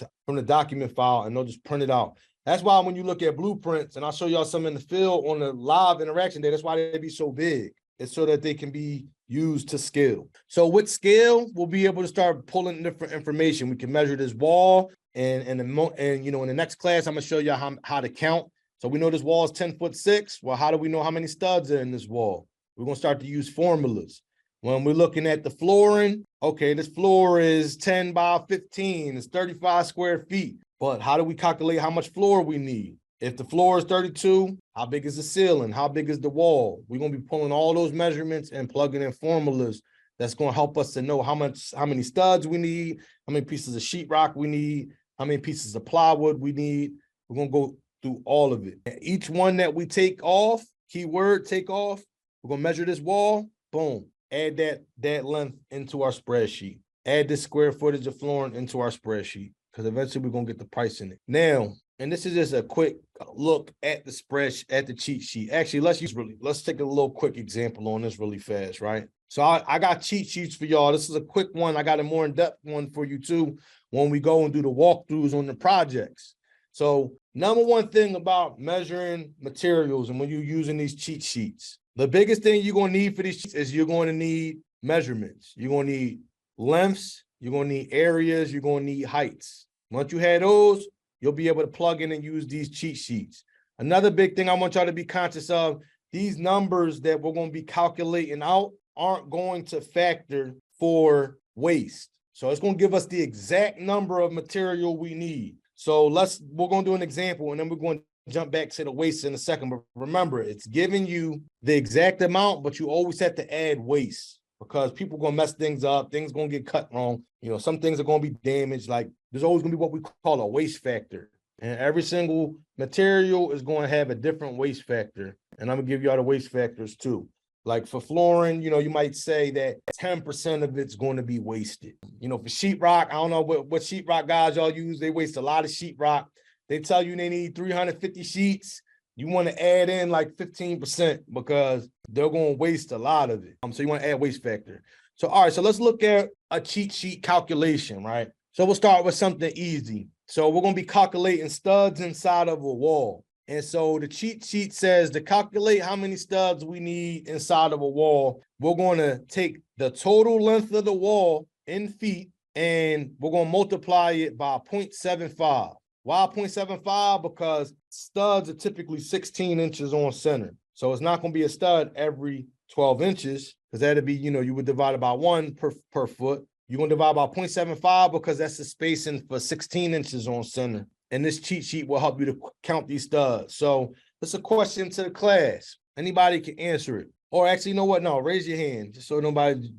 file, and they'll just print it out. That's why when you look at blueprints, and I'll show y'all some in the field on the live interaction day, that's why they be so big. It's so that they can be used to scale. So with scale, we'll be able to start pulling different information. We can measure this wall, and in the next class, I'm gonna show you how to count. So we know this wall is 10'6". Well, how do we know how many studs are in this wall? We're gonna start to use formulas. When we're looking at the flooring, okay, this floor is 10 by 15, it's 35 square feet. But how do we calculate how much floor we need? If the floor is 32, how big is the ceiling? How big is the wall? We're going to be pulling all those measurements and plugging in formulas that's going to help us to know how many studs we need, how many pieces of sheetrock we need, how many pieces of plywood we need. We're going to go through all of it. And each one that we take off, keyword take off, we're going to measure this wall, boom, add that length into our spreadsheet. Add this square footage of flooring into our spreadsheet, because eventually we're going to get the price in it. Now, and this is just a quick look at the spreadsheet, at the cheat sheet. Actually, let's take a little quick example on this really fast, right? So I got cheat sheets for y'all. This is a quick one. I got a more in-depth one for you too when we go and do the walkthroughs on the projects. So number one thing about measuring materials and when you're using these cheat sheets, the biggest thing you're going to need for these sheets is you're going to need measurements. You're gonna need lengths, you're gonna need areas, you're gonna need heights. Once you have those, you'll be able to plug in and use these cheat sheets. Another big thing I want y'all to be conscious of, these numbers that we're gonna be calculating out aren't going to factor for waste. So it's gonna give us the exact number of material we need. So we're gonna do an example and then we're going to jump back to the waste in a second. But remember, it's giving you the exact amount, but you always have to add waste because people gonna mess things up, things gonna get cut wrong. You know, some things are gonna be damaged. Like there's always gonna be what we call a waste factor. And every single material is going to have a different waste factor. And I'm gonna give y'all the waste factors too. Like for flooring, you know, you might say that 10% of it's going to be wasted. You know, for sheetrock, I don't know what sheetrock guys y'all use. They waste a lot of sheetrock. They tell you they need 350 sheets. You want to add in like 15% because they're going to waste a lot of it. So you want to add waste factor. So, all right, so let's look at a cheat sheet calculation, right? So we'll start with something easy. So we're going to be calculating studs inside of a wall. And so the cheat sheet says to calculate how many studs we need inside of a wall, we're going to take the total length of the wall in feet and we're going to multiply it by 0.75. Why 0.75? Because studs are typically 16 inches on center. So it's not going to be a stud every 12 inches because that'd be, you know, you would divide it by 1 per foot. You're going to divide by 0.75 because that's the spacing for 16 inches on center. And this cheat sheet will help you to count these studs. So it's a question to the class. Anybody can answer it. Or actually, you know what? No, raise your hand just so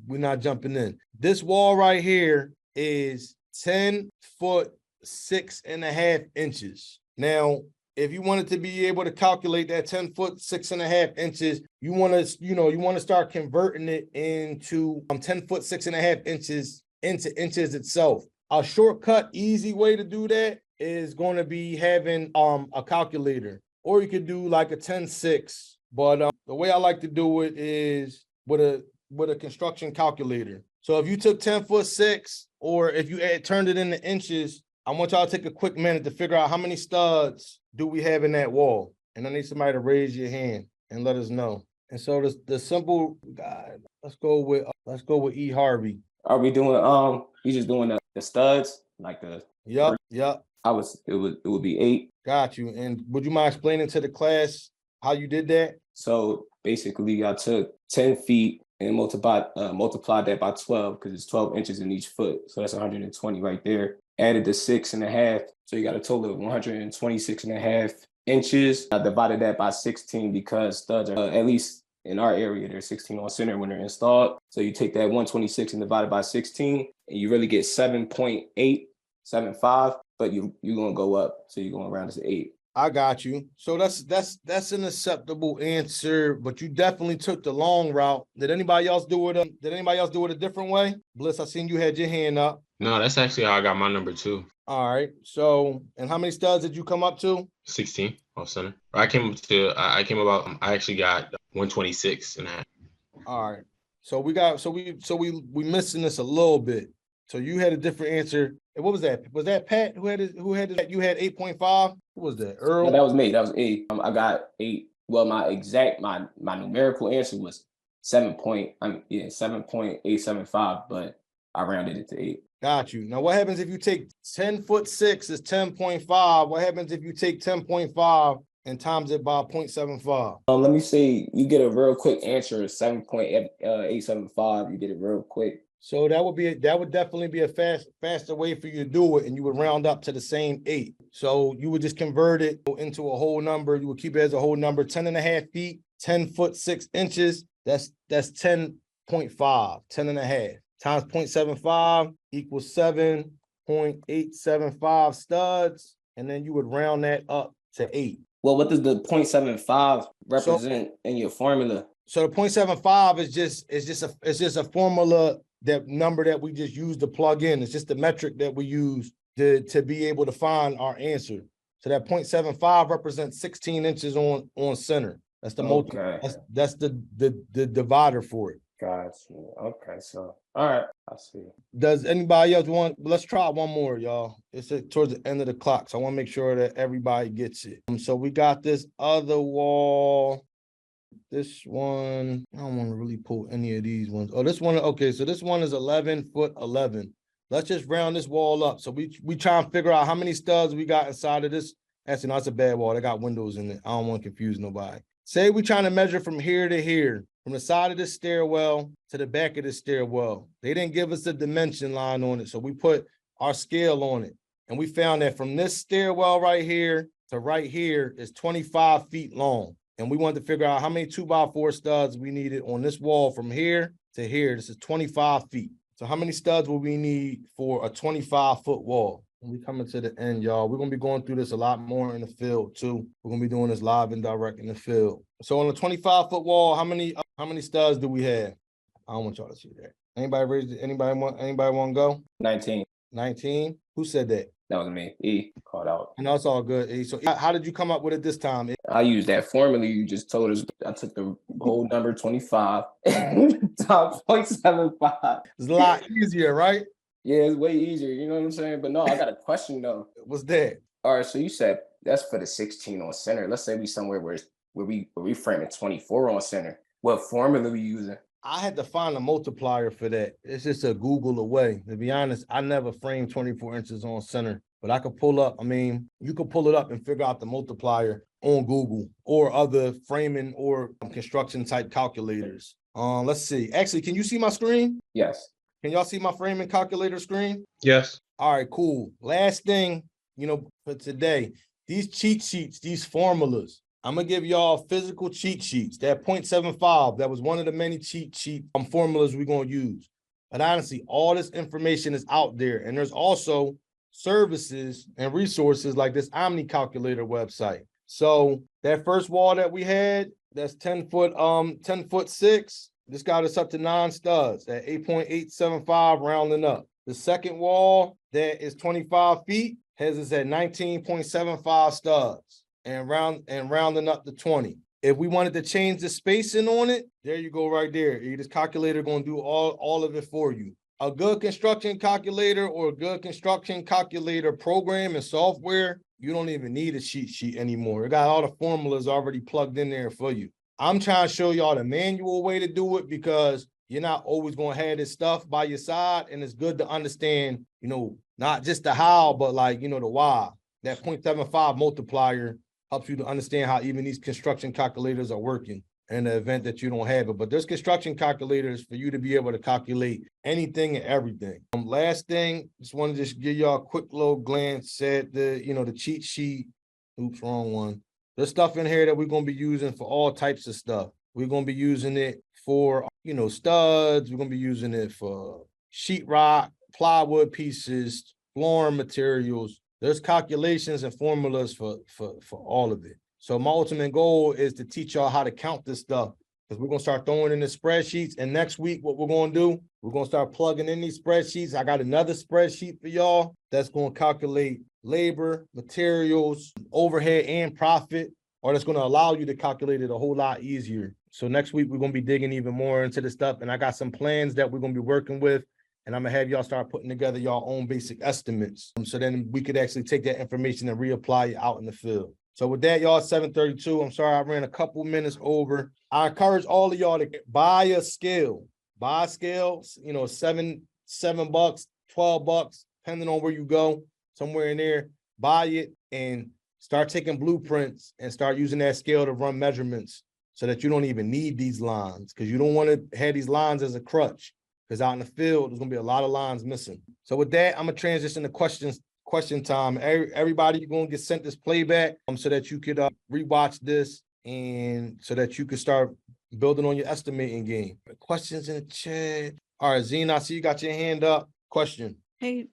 we're not jumping in. This wall right here is 10 foot 6.5 inches. Now, if you wanted to be able to calculate that 10 foot 6.5 inches, you want to start converting it into 10 foot 6.5 inches into inches itself. A shortcut, easy way to do that is going to be having a calculator, or you could do like a 10-6. But the way I like to do it is with a construction calculator. So if you took 10 foot 6, or if you turned it into inches, I want y'all to take a quick minute to figure out how many studs do we have in that wall. And I need somebody to raise your hand and let us know. And so the simple guy, let's go with E. Harvey. Are we doing you just doing the studs like the Yep. It would be 8. Got you. And would you mind explaining to the class how you did that? So basically I took 10 feet and multiplied that by 12 because it's 12 inches in each foot. So that's 120 right there. Added the 6.5. So you got a total of 126.5 inches. I divided that by 16 because studs are, at least in our area, they're 16 on center when they're installed. So you take that 126 and divide it by 16, and you really get 7.875, but you're going to go up. So you're going around to 8. I got you. So that's an acceptable answer, but you definitely took the long route. Did anybody else do it a different way? Bliss, I seen you had your hand up. No, that's actually how I got my number too. All right. So, and how many studs did you come up to? 16 off center. I actually got 126.5. All right. So we missing this a little bit. So you had a different answer. And what was that? Was that Pat who had it? You had 8.5? Who was that? Earl? No, that was me. That was 8. I got 8. Well, my numerical answer was 7.875, but I rounded it to 8. Got you. Now, what happens if you take 10 foot 6 is 10.5? What happens if you take 10.5 and times it by 0.75? Let me say you get a real quick answer of 7.875. You get it real quick. So that would definitely be a faster way for you to do it, and you would round up to the same 8. So you would just convert it into a whole number. You would keep it as a whole number. 10.5 feet, 10 foot 6 inches. That's 10.5, 10.5 times 0.75 equals 7.875 studs, and then you would round that up to 8. Well, what does the 0.75 represent in your formula? So the 0.75 is just a formula, that number that we just use to plug in. It's just the metric that we use to be able to find our answer. So that 0.75 represents 16 inches on center. That's the that's the divider for it. Gotcha. Okay, so all right, I see. Does anybody else want? Let's try one more, y'all. It's towards the end of the clock, so I want to make sure that everybody gets it. So we got this other wall. This one, I don't want to really pull any of these ones. Oh, this one, okay, so this one is 11'11". Let's just round this wall up. So we try and figure out how many studs we got inside of this. Actually, no, that's a bad wall. They got windows in it. I don't want to confuse nobody. Say we trying to measure from here to here, from the side of the stairwell to the back of the stairwell. They didn't give us a dimension line on it, so we put our scale on it. And we found that from this stairwell right here to right here is 25 feet long. And we wanted to figure out how many 2x4 studs we needed on this wall from here to here. This is 25 feet. So how many studs will we need for a 25-foot wall? When we coming to the end, y'all, we're going to be going through this a lot more in the field too. We're going to be doing this live and direct in the field. So on a 25-foot wall, how many studs do we have? I don't want y'all to see that. Anybody want to go? 19. 19? Who said that? That was me. E called out. And that's all good. E. So how did you come up with it this time? I used that formula you just told us. I took the whole number 25 times 0.75. It's a lot easier, right? Yeah, it's way easier. You know what I'm saying? But no, I got a question though. What's that? All right, so you said that's for the 16 on center. Let's say we somewhere where we framing 24 on center. What formula we using? I had to find a multiplier for that. It's just a Google away. To be honest, I never framed 24 inches on center, but I could pull up. I mean, you could pull it up and figure out the multiplier on Google or other framing or construction type calculators. Let's see. Actually, can you see my screen? Yes. Can y'all see my framing calculator screen? Yes. All right, cool. Last thing, for today, these cheat sheets, these formulas, I'm gonna give y'all physical cheat sheets. That 0.75, that was one of the many cheat sheet formulas we're gonna use. But honestly, all this information is out there. And there's also services and resources like this Omni Calculator website. So that first wall that we had, that's 10 foot 6. This got us up to 9 studs at 8.875 rounding up. The second wall that is 25 feet has us at 19.75 studs and rounding up to 20. If we wanted to change the spacing on it, there you go right there. This calculator gonna do all of it for you. A good construction calculator or a good construction calculator program and software, you don't even need a cheat sheet anymore. It got all the formulas already plugged in there for you. I'm trying to show y'all the manual way to do it because you're not always going to have this stuff by your side. And it's good to understand, not just the how, but the why. That 0.75 multiplier helps you to understand how even these construction calculators are working in the event that you don't have it. But there's construction calculators for you to be able to calculate anything and everything. Last thing, just want to just give y'all a quick little glance at the cheat sheet. Oops, wrong one. There's stuff in here that we're going to be using for all types of stuff. We're going to be using it for, studs. We're going to be using it for sheetrock, plywood pieces, flooring materials. There's calculations and formulas for all of it. So my ultimate goal is to teach y'all how to count this stuff because we're going to start throwing in the spreadsheets. And next week, what we're going to do, we're going to start plugging in these spreadsheets. I got another spreadsheet for y'all that's going to calculate labor, materials, overhead, and profit, or that's going to allow you to calculate it a whole lot easier. So next week, we're going to be digging even more into this stuff. And I got some plans that we're going to be working with. And I'm going to have y'all start putting together your own basic estimates. So then we could actually take that information and reapply it out in the field. So with that, y'all, 7:32. I'm sorry I ran a couple minutes over. I encourage all of y'all to buy a scale. Buy a scale, $7, $12, depending on where you go, somewhere in there. Buy it and start taking blueprints and start using that scale to run measurements so that you don't even need these lines because you don't want to have these lines as a crutch because out in the field, there's going to be a lot of lines missing. So with that, I'm going to transition to question time. Everybody, you're going to get sent this playback so that you could rewatch this and so that you could start building on your estimating game. Questions in the chat. All right, Zena, I see you got your hand up. Question. Hey,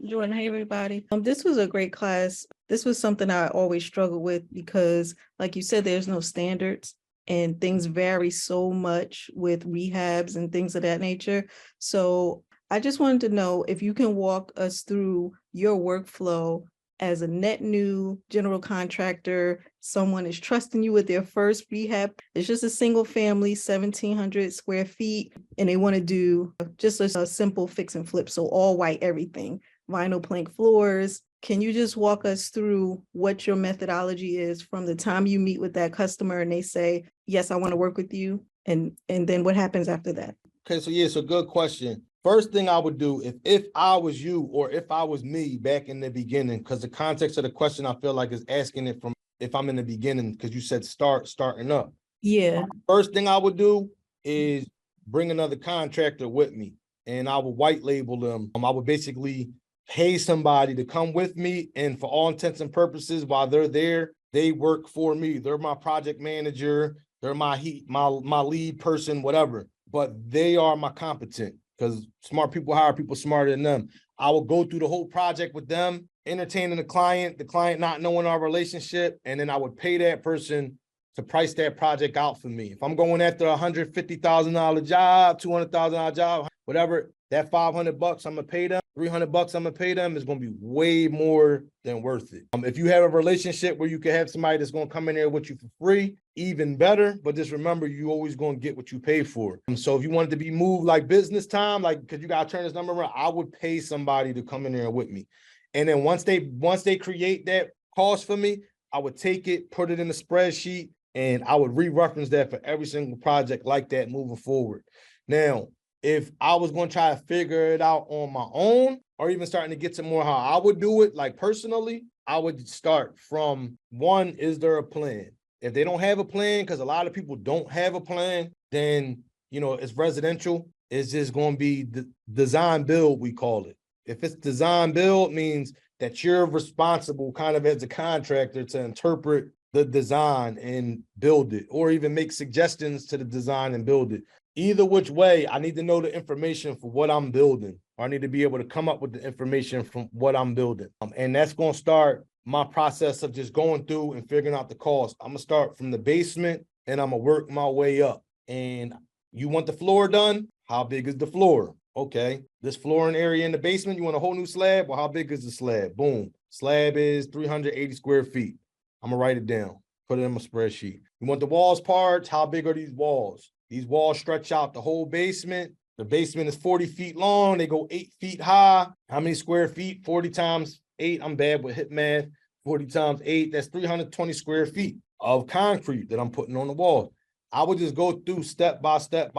Jordan. Hey, everybody. This was a great class. This was something I always struggle with because, like you said, there's no standards and things vary so much with rehabs and things of that nature. So I just wanted to know if you can walk us through your workflow as a net new general contractor. Someone is trusting you with their first rehab. It's just a single family, 1,700 square feet, and they want to do just a simple fix and flip. So all white, everything, vinyl plank floors, can you just walk us through what your methodology is from the time you meet with that customer and they say, yes, I want to work with you, and then what happens after that? Okay, so yeah, so good question. First thing I would do if I was you or if I was me back in the beginning, because the context of the question I feel like is asking it from if I'm in the beginning, because you said starting up. Yeah. First thing I would do is bring another contractor with me and I would white label them. I would basically pay somebody to come with me, and for all intents and purposes, while they're there, they work for me. They're my project manager, they're my lead person, whatever. But they are my competent, because smart people hire people smarter than them. I will go through the whole project with them, entertaining the client not knowing our relationship, and then I would pay that person to price that project out for me. If I'm going after $150,000 job, $200,000 job, whatever, that $500 I'm gonna pay them, $300 I'm gonna pay them is gonna be way more than worth it. If you have a relationship where you can have somebody that's gonna come in there with you for free, even better. But just remember, you always gonna get what you pay for. So if you wanted to be moved like business time, like because you gotta turn this number around, I would pay somebody to come in there with me. And then once they create that cost for me, I would take it, put it in the spreadsheet, and I would re-reference that for every single project like that moving forward. Now, if I was going to try to figure it out on my own, or even starting to get to more how I would do it, like personally, I would start from one, is there a plan? If they don't have a plan, because a lot of people don't have a plan, then, it's residential. It's just going to be the design build, we call it. If it's design build, means that you're responsible kind of as a contractor to interpret the design and build it, or even make suggestions to the design and build it. Either which way, I need to know the information for what I'm building, or I need to be able to come up with the information from what I'm building. And that's going to start my process of just going through and figuring out the cost. I'm going to start from the basement and I'm going to work my way up. And you want the floor done? How big is the floor? Okay, this flooring area in the basement, you want a whole new slab? Well, how big is the slab? Boom. Slab is 380 square feet. I'm gonna write it down, put it in my spreadsheet. You want the walls parts? How big are these walls? These walls stretch out the whole basement. The basement is 40 feet long. They go 8 feet high. How many square feet? 40 times 8. I'm bad with hip math. 40 times 8, that's 320 square feet of concrete that I'm putting on the wall. I would just go through step by step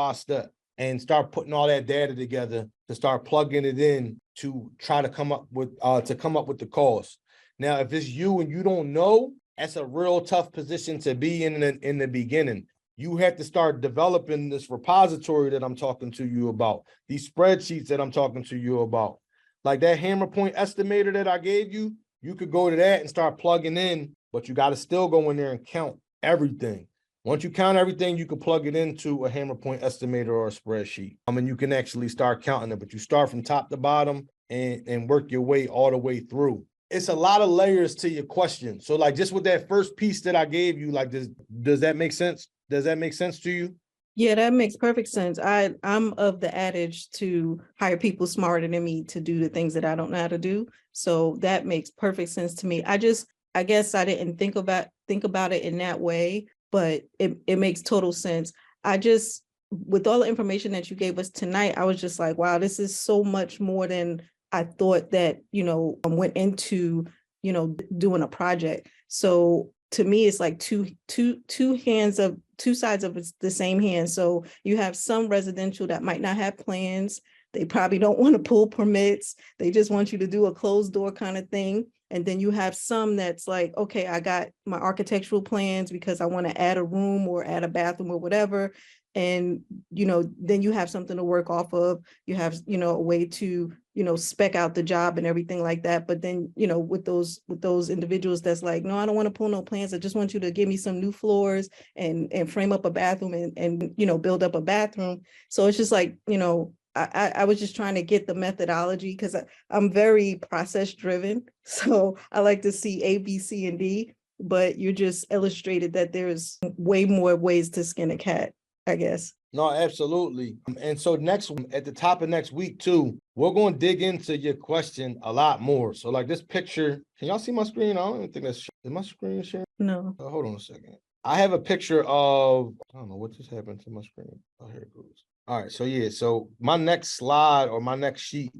and start putting all that data together to start plugging it in to try to come up with the cost. Now, if it's you and you don't know, that's a real tough position to be in the beginning. You have to start developing this repository that I'm talking to you about, these spreadsheets that I'm talking to you about. Like that hammer point estimator that I gave you, you could go to that and start plugging in, but you got to still go in there and count everything. Once you count everything, you can plug it into a hammer point estimator or a spreadsheet. And you can actually start counting it, but you start from top to bottom and work your way all the way through. It's a lot of layers to your question. So like just with that first piece that I gave you, like does that make sense? Does that make sense to you? Yeah, that makes perfect sense. I'm of the adage to hire people smarter than me to do the things that I don't know how to do. So that makes perfect sense to me. I guess I didn't think about it in that way, but it makes total sense. With all the information that you gave us tonight, I was just like, wow, this is so much more than I thought that, went into, doing a project. So to me, it's like two sides of the same hand. So you have some residential that might not have plans. They probably don't want to pull permits. They just want you to do a closed door kind of thing. And then you have some that's like, okay, I got my architectural plans because I want to add a room or add a bathroom or whatever. And, then you have something to work off of. You have, a way to, spec out the job and everything like that. But then, with those individuals that's like, no, I don't want to pull no plans. I just want you to give me some new floors and frame up a bathroom and build up a bathroom. So it's just like, I was just trying to get the methodology because I'm very process driven. So I like to see A, B, C, and D, but you just illustrated that there's way more ways to skin a cat, I guess. No, absolutely. And so at the top of next week too, we're going to dig into your question a lot more. So like this picture, can y'all see my screen? I don't even think is my screen sharing? No. Hold on a second. I have a picture of, I don't know what just happened to my screen. Oh, here it goes. All right. So yeah, so my next slide or my next sheet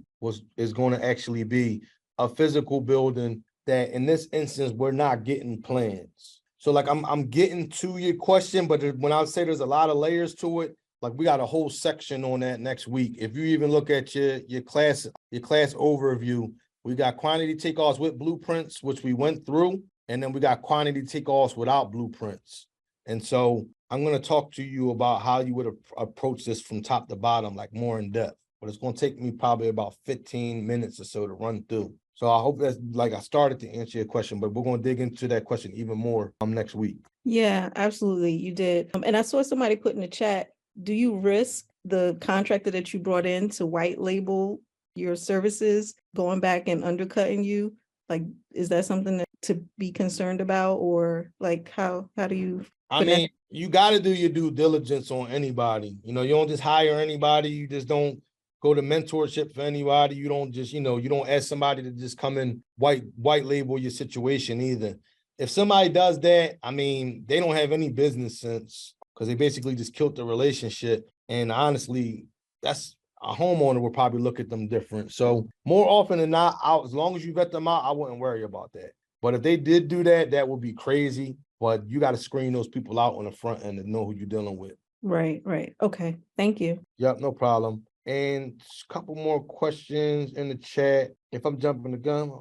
is going to actually be a physical building, that in this instance, we're not getting plans. So like I'm getting to your question, but when I say there's a lot of layers to it, like we got a whole section on that next week. If you even look at your class overview, we got quantity takeoffs with blueprints, which we went through, and then we got quantity takeoffs without blueprints. And so I'm going to talk to you about how you would approach this from top to bottom, like more in depth. But it's going to take me probably about 15 minutes or so to run through. So I hope that's like I started to answer your question, but we're going to dig into that question even more next week. Yeah, absolutely. You did. And I saw somebody put in the chat, do you risk the contractor that you brought in to white label your services going back and undercutting you? Like, is that something to be concerned about, or like how do you? I mean, you got to do your due diligence on anybody. You don't just hire anybody. You just don't go to mentorship for anybody. You don't just, you don't ask somebody to just come in white label your situation either. If somebody does that, I mean, they don't have any business sense, because they basically just killed the relationship. And honestly, that's a homeowner will probably look at them different. So more often than not, as long as you vet them out, I wouldn't worry about that. But if they did do that, that would be crazy. But you got to screen those people out on the front end and know who you're dealing with. Right. Okay. Thank you. Yep, no problem. And a couple more questions in the chat. If I'm jumping the gun,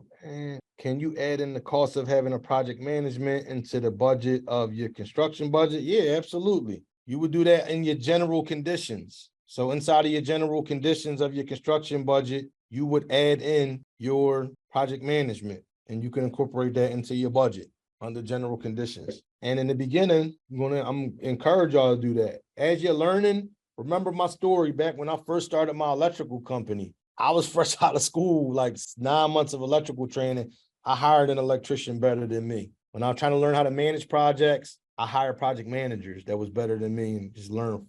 can you add in the cost of having a project management into the budget of your construction budget? Yeah, absolutely. You would do that in your general conditions. So inside of your general conditions of your construction budget, you would add in your project management, and you can incorporate that into your budget under general conditions. And in the beginning, I'm encourage y'all to do that. As you're learning, remember my story back when I first started my electrical company. I was fresh out of school, like 9 months of electrical training. I hired an electrician better than me. When I was trying to learn how to manage projects, I hired project managers that was better than me, and just learn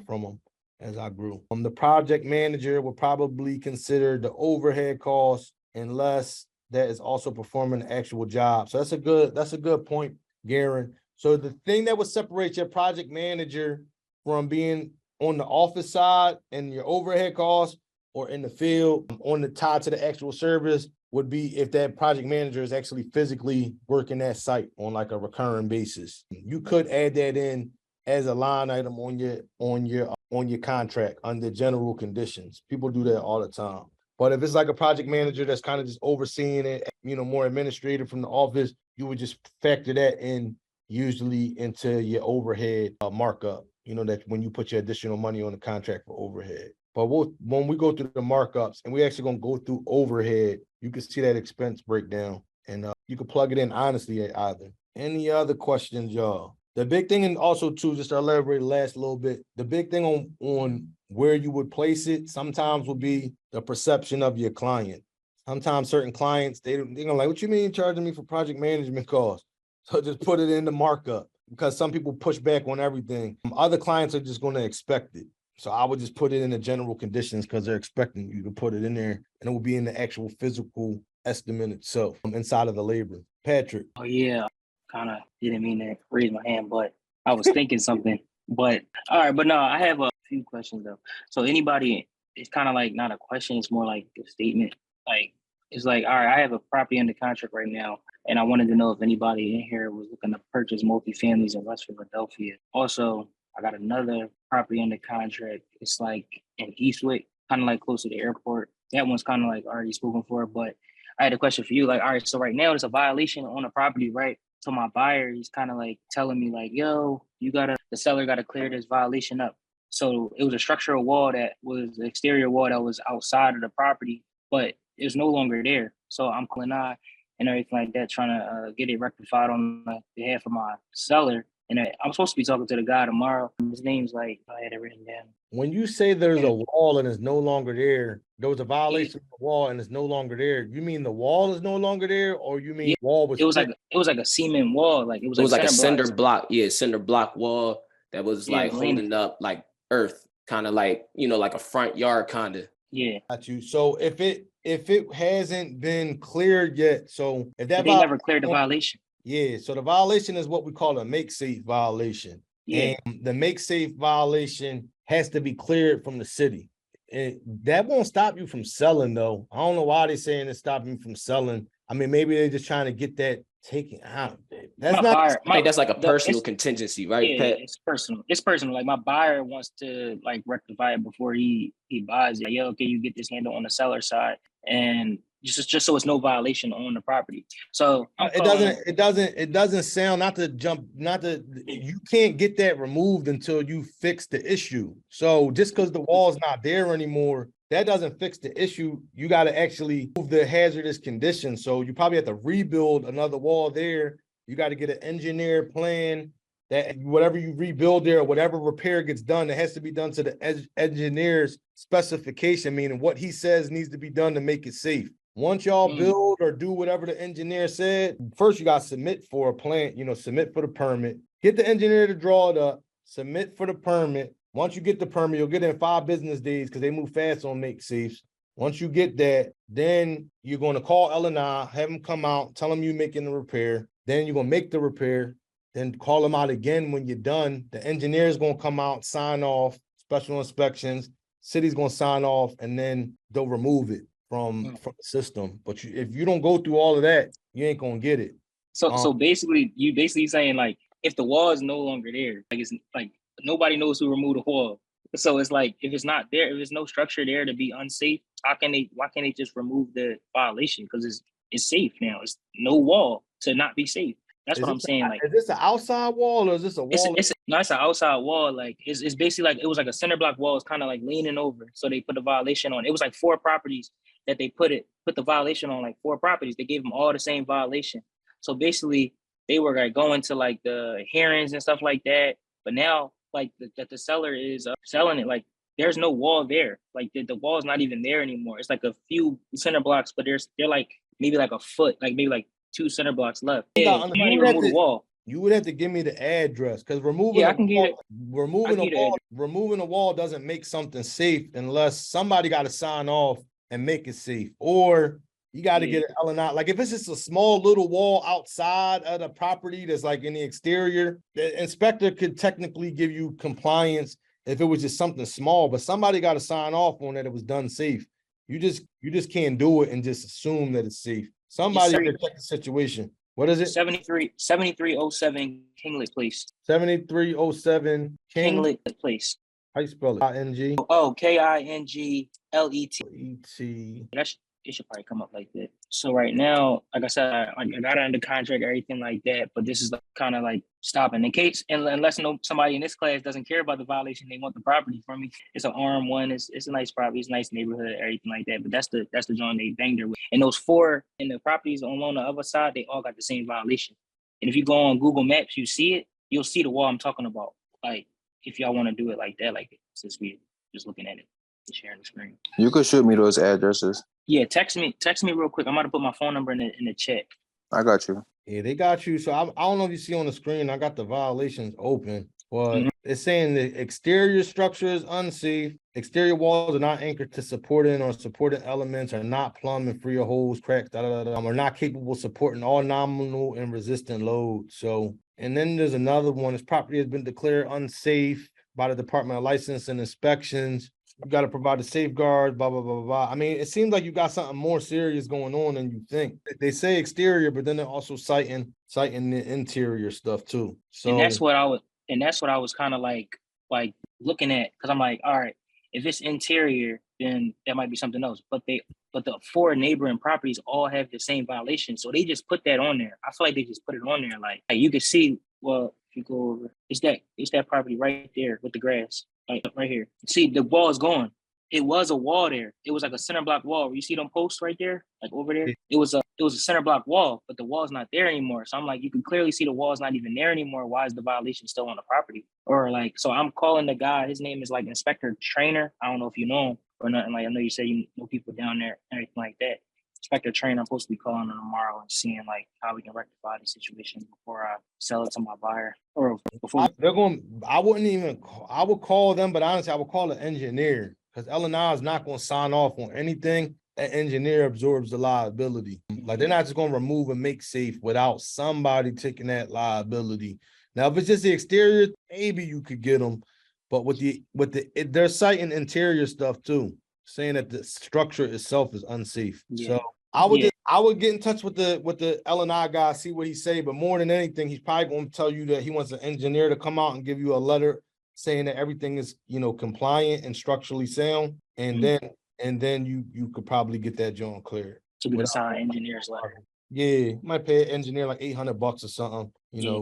from them as I grew. The project manager would probably consider the overhead costs unless that is also performing the actual job. So that's a good point, Garen. So the thing that would separate your project manager from being on the office side and your overhead costs, or in the field on the tie to the actual service, would be if that project manager is actually physically working that site on like a recurring basis. You could add that in as a line item on your contract under general conditions. People do that all the time. But if it's like a project manager that's kind of just overseeing it, more administrative from the office, you would just factor that in usually into your overhead markup, that when you put your additional money on the contract for overhead. But when we go through the markups, and we're actually going to go through overhead, you can see that expense breakdown, and you can plug it in honestly at either. Any other questions, y'all? The big thing, and also too, just to elaborate the last little bit, the big thing on where you would place it sometimes will be the perception of your client. Sometimes certain clients, they're gonna like, what you mean charging me for project management costs? So just put it in the markup, because some people push back on everything. Other clients are just going to expect it. So I would just put it in the general conditions, because they're expecting you to put it in there, and it will be in the actual physical estimate itself inside of the labor. Patrick. Oh yeah, kind of didn't mean to raise my hand, but I was thinking something. But all right, but no, I have a few questions though. So anybody, it's kind of like not a question, it's more like a statement. Like, it's like, all right, I have a property under contract right now, and I wanted to know if anybody in here was looking to purchase multifamilies in West Philadelphia. Also, I got another property under contract. It's like in Eastwick, kind of like close to the airport. That one's kind of like already spoken for, but I had a question for you. Like, all right, so right now there's a violation on the property, right? So my buyer, he's kind of like telling me like, yo, the seller got to clear this violation up. So it was a structural wall that was the exterior wall that was outside of the property, but it's no longer there. So I'm calling out and everything like that, trying to get it rectified on behalf of my seller. And I'm supposed to be talking to the guy tomorrow. His name's like, I had it written down. When you say there's a wall and it's no longer there was a violation of the wall and it's no longer there, you mean the wall is no longer there, or you mean wall was? It was like a cement wall. Like it was like a cinder block. Yeah, cinder block wall that was like holding up like earth, kind of like, like a front yard kind of. Yeah. Got you. So if it hasn't been cleared yet, so if that they never cleared the violation. Yeah, so the violation is what we call a make safe violation. Yeah. And the make safe violation has to be cleared from the city. that won't stop you from selling though. I don't know why they're saying it's stopping you from selling. I mean, maybe they're just trying to get that taken out. That's My not. buyer, I think that's like a the- personal it's- contingency, right, Yeah, Pat? it's personal. It's personal. Like my buyer wants to like rectify it before he buys it. Like, yo, can you get this handled on the seller side? And just so it's no violation on the property. So I'm calling- It doesn't sound, you can't get that removed until you fix the issue. So just because the wall's not there anymore, that doesn't fix the issue. You got to actually move the hazardous condition. So you probably have to rebuild another wall there. You got to get an engineer plan that whatever you rebuild there, whatever repair gets done, it has to be done to the engineer's specification, meaning what he says needs to be done to make it safe. Once y'all build or do whatever the engineer said, first you got to submit for a plan, submit for the permit, get the engineer to draw it up, submit for the permit. Once you get the permit, you'll get it in 5 business days because they move fast on make safes. Once you get that, then you're going to call L&I, have them come out, tell them you're making the repair. Then you're going to make the repair, then call them out again when you're done. The engineer is going to come out, sign off, special inspections, city's going to sign off, and then they'll remove it from the system. But if you don't go through all of that, you ain't going to get it. So basically, you saying like if the wall is no longer there, like it's like nobody knows who removed the wall. So it's like if it's not there, if there's no structure there to be unsafe, why can't they just remove the violation? Because it's safe now. It's no wall to not be safe. That's what I'm saying. Like, is this an outside wall or is this a wall? It's an outside wall. Like it's basically like it was like a center block wall. It's kind of like leaning over. So they put the violation on. It was like 4 properties that they put the violation on. Like 4 properties. They gave them all the same violation. So basically, they were like going to like the hearings and stuff like that. But now, like that the seller is selling it. Like there's no wall there. Like the wall is not even there anymore. It's like a few center blocks, but they're like maybe like a foot, like maybe like 2 center blocks left. Yeah, somebody remove the wall. You would have to give me the address because removing removing a wall doesn't make something safe unless somebody got to sign off and make it safe, or you got to get an L&I. Like if it's just a small little wall outside of the property that's like in the exterior, the inspector could technically give you compliance if it was just something small, but somebody got to sign off on that it was done safe. You just can't do it and just assume that it's safe. Somebody can check the situation. What is it? 7307 Kinglet Place. 7307 Kinglet Place. How you spell it? I-N-G? Oh, Kinglet. E-T. It should probably come up like that. So right now, like I said, I got it under contract, everything like that. But this is kind of like stopping in case, unless somebody in this class doesn't care about the violation, they want the property from me. It's an RM1. It's a nice property. It's a nice neighborhood, everything like that. But that's the joint they banged her with. And those 4 in the properties on the other side, they all got the same violation. And if you go on Google Maps, you see it. You'll see the wall I'm talking about. Like if y'all want to do it like that, like since we just looking at it, sharing the screen. You could shoot me those addresses. Yeah, text me real quick. I'm about to put my phone number in the chat. I got you. Yeah, they got you. So I don't know if you see on the screen, I got the violations open, but it's saying the exterior structure is unsafe. Exterior walls are not anchored to supporting or supporting elements, are not plumbed free of holes, cracks, are not capable of supporting all nominal and resistant loads. So, and then there's another one. This property has been declared unsafe by the Department of License and Inspections. You got to provide the safeguards, blah, blah, blah, blah. I mean, it seems like you got something more serious going on than you think. They say exterior, but then they're also citing the interior stuff too. So and that's what I was kind of like looking at, because I'm like, all right, if it's interior, then that might be something else. But the 4 neighboring properties all have the same violation. So they just put that on there. I feel like they just put it on there. Like you can see, well, if you go over, it's that property right there with the grass. Like right here. See, the wall is gone. It was a wall there. It was like a center block wall. You see them posts right there, like over there? It was a center block wall, but the wall's not there anymore. So I'm like, you can clearly see the wall's not even there anymore. Why is the violation still on the property? Or like, so I'm calling the guy, his name is like Inspector Trainer. I don't know if you know him or nothing. Like I know you said you know people down there, everything like that. Inspector Trainer, I'm supposed to be calling him tomorrow and seeing like how we can rectify the situation before I sell it to my buyer. Or before I would call them, but honestly, I would call the engineer because L&I is not going to sign off on anything. An engineer absorbs the liability. Like they're not just going to remove and make safe without somebody taking that liability. Now, if it's just the exterior, maybe you could get them. But they're citing interior stuff too, saying that the structure itself is unsafe. Yeah. So I would get in touch with the L&I guy, see what he say. But more than anything, he's probably going to tell you that he wants an engineer to come out and give you a letter saying that everything is, compliant and structurally sound. And then you could probably get that joint cleared. To be assigned engineer's letter. Yeah, might pay an engineer like $800 or something, Yeah.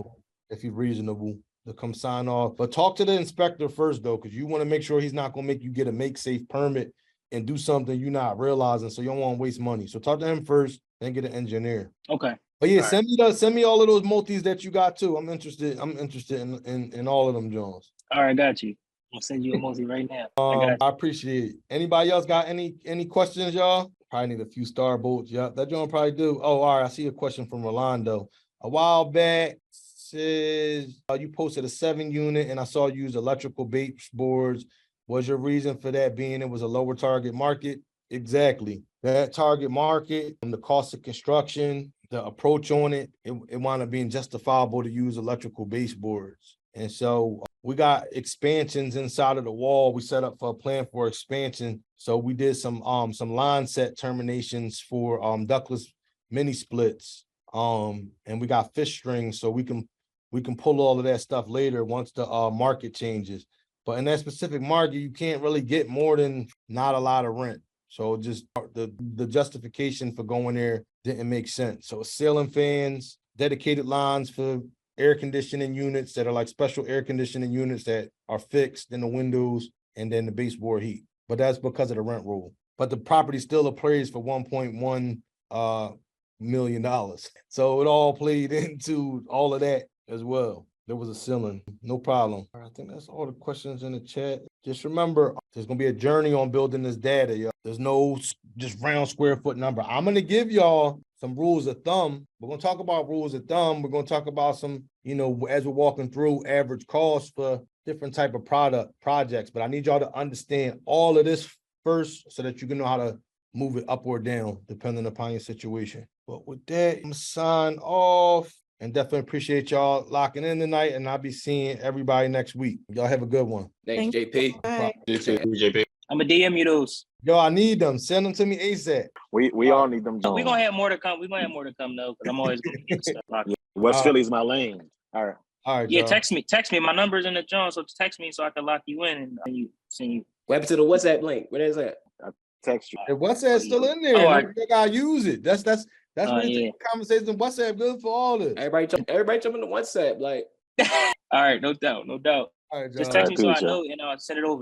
if he's reasonable to come sign off. But talk to the inspector first though, because you want to make sure he's not going to make you get a make safe permit and do something you're not realizing, so you don't want to waste money. So talk to him first, then get an engineer. Okay. But yeah, All send me all of those multis that you got too. I'm interested in all of them Jones. All right, got you. I'm gonna send you a multi right now. I appreciate it. Anybody else got any questions, y'all? Probably need a few star bolts. Yeah, that John probably do. Oh, all right. I see a question from Rolando. A while back says you posted a 7-unit and I saw you use electrical baseboards. Was your reason for that being it was a lower target market? Exactly. That target market and the cost of construction, the approach on it wound up being justifiable to use electrical baseboards. And so we got expansions inside of the wall. We set up for a plan for expansion. So we did some line set terminations for ductless mini splits. And we got fish strings so we can pull all of that stuff later once the market changes. But in that specific market, you can't really get more than not a lot of rent. So just the justification for going there didn't make sense. So ceiling fans, dedicated lines for air conditioning units that are like special air conditioning units that are fixed in the windows, and then the baseboard heat. But that's because of the rent rule. But the property still appraised for $1.1 million. So it all played into all of that as well. There was a ceiling, no problem. I think that's all the questions in the chat. Just remember, there's gonna be a journey on building this data, y'all. There's no just round square foot number. I'm gonna give y'all some rules of thumb. We're gonna talk about rules of thumb. We're gonna talk about some, as we're walking through average costs for different type of projects. But I need y'all to understand all of this first so that you can know how to move it up or down depending upon your situation. But with that, I'm gonna sign off. And definitely appreciate y'all locking in tonight, and I'll be seeing everybody next week. Y'all have a good one. Thanks, JP. Bye. JP. I'm gonna DM you those. Yo, I need them. Send them to me ASAP. We all need them. We're gonna have more to come. We're gonna have more to come though, because I'm always gonna get stuff locked. West Philly's my lane. All right. All right. Yeah, y'all. text me. My number's in the John, so text me so I can lock you in and send you. What happened to the WhatsApp link? Where is that? Text you. If WhatsApp's still in there, you gotta use it. That's what yeah. conversation. WhatsApp good for all this. Everybody jump into WhatsApp. Like, All right, no doubt. All right, Just y'all. text me so I Peace, know and I'll send it over.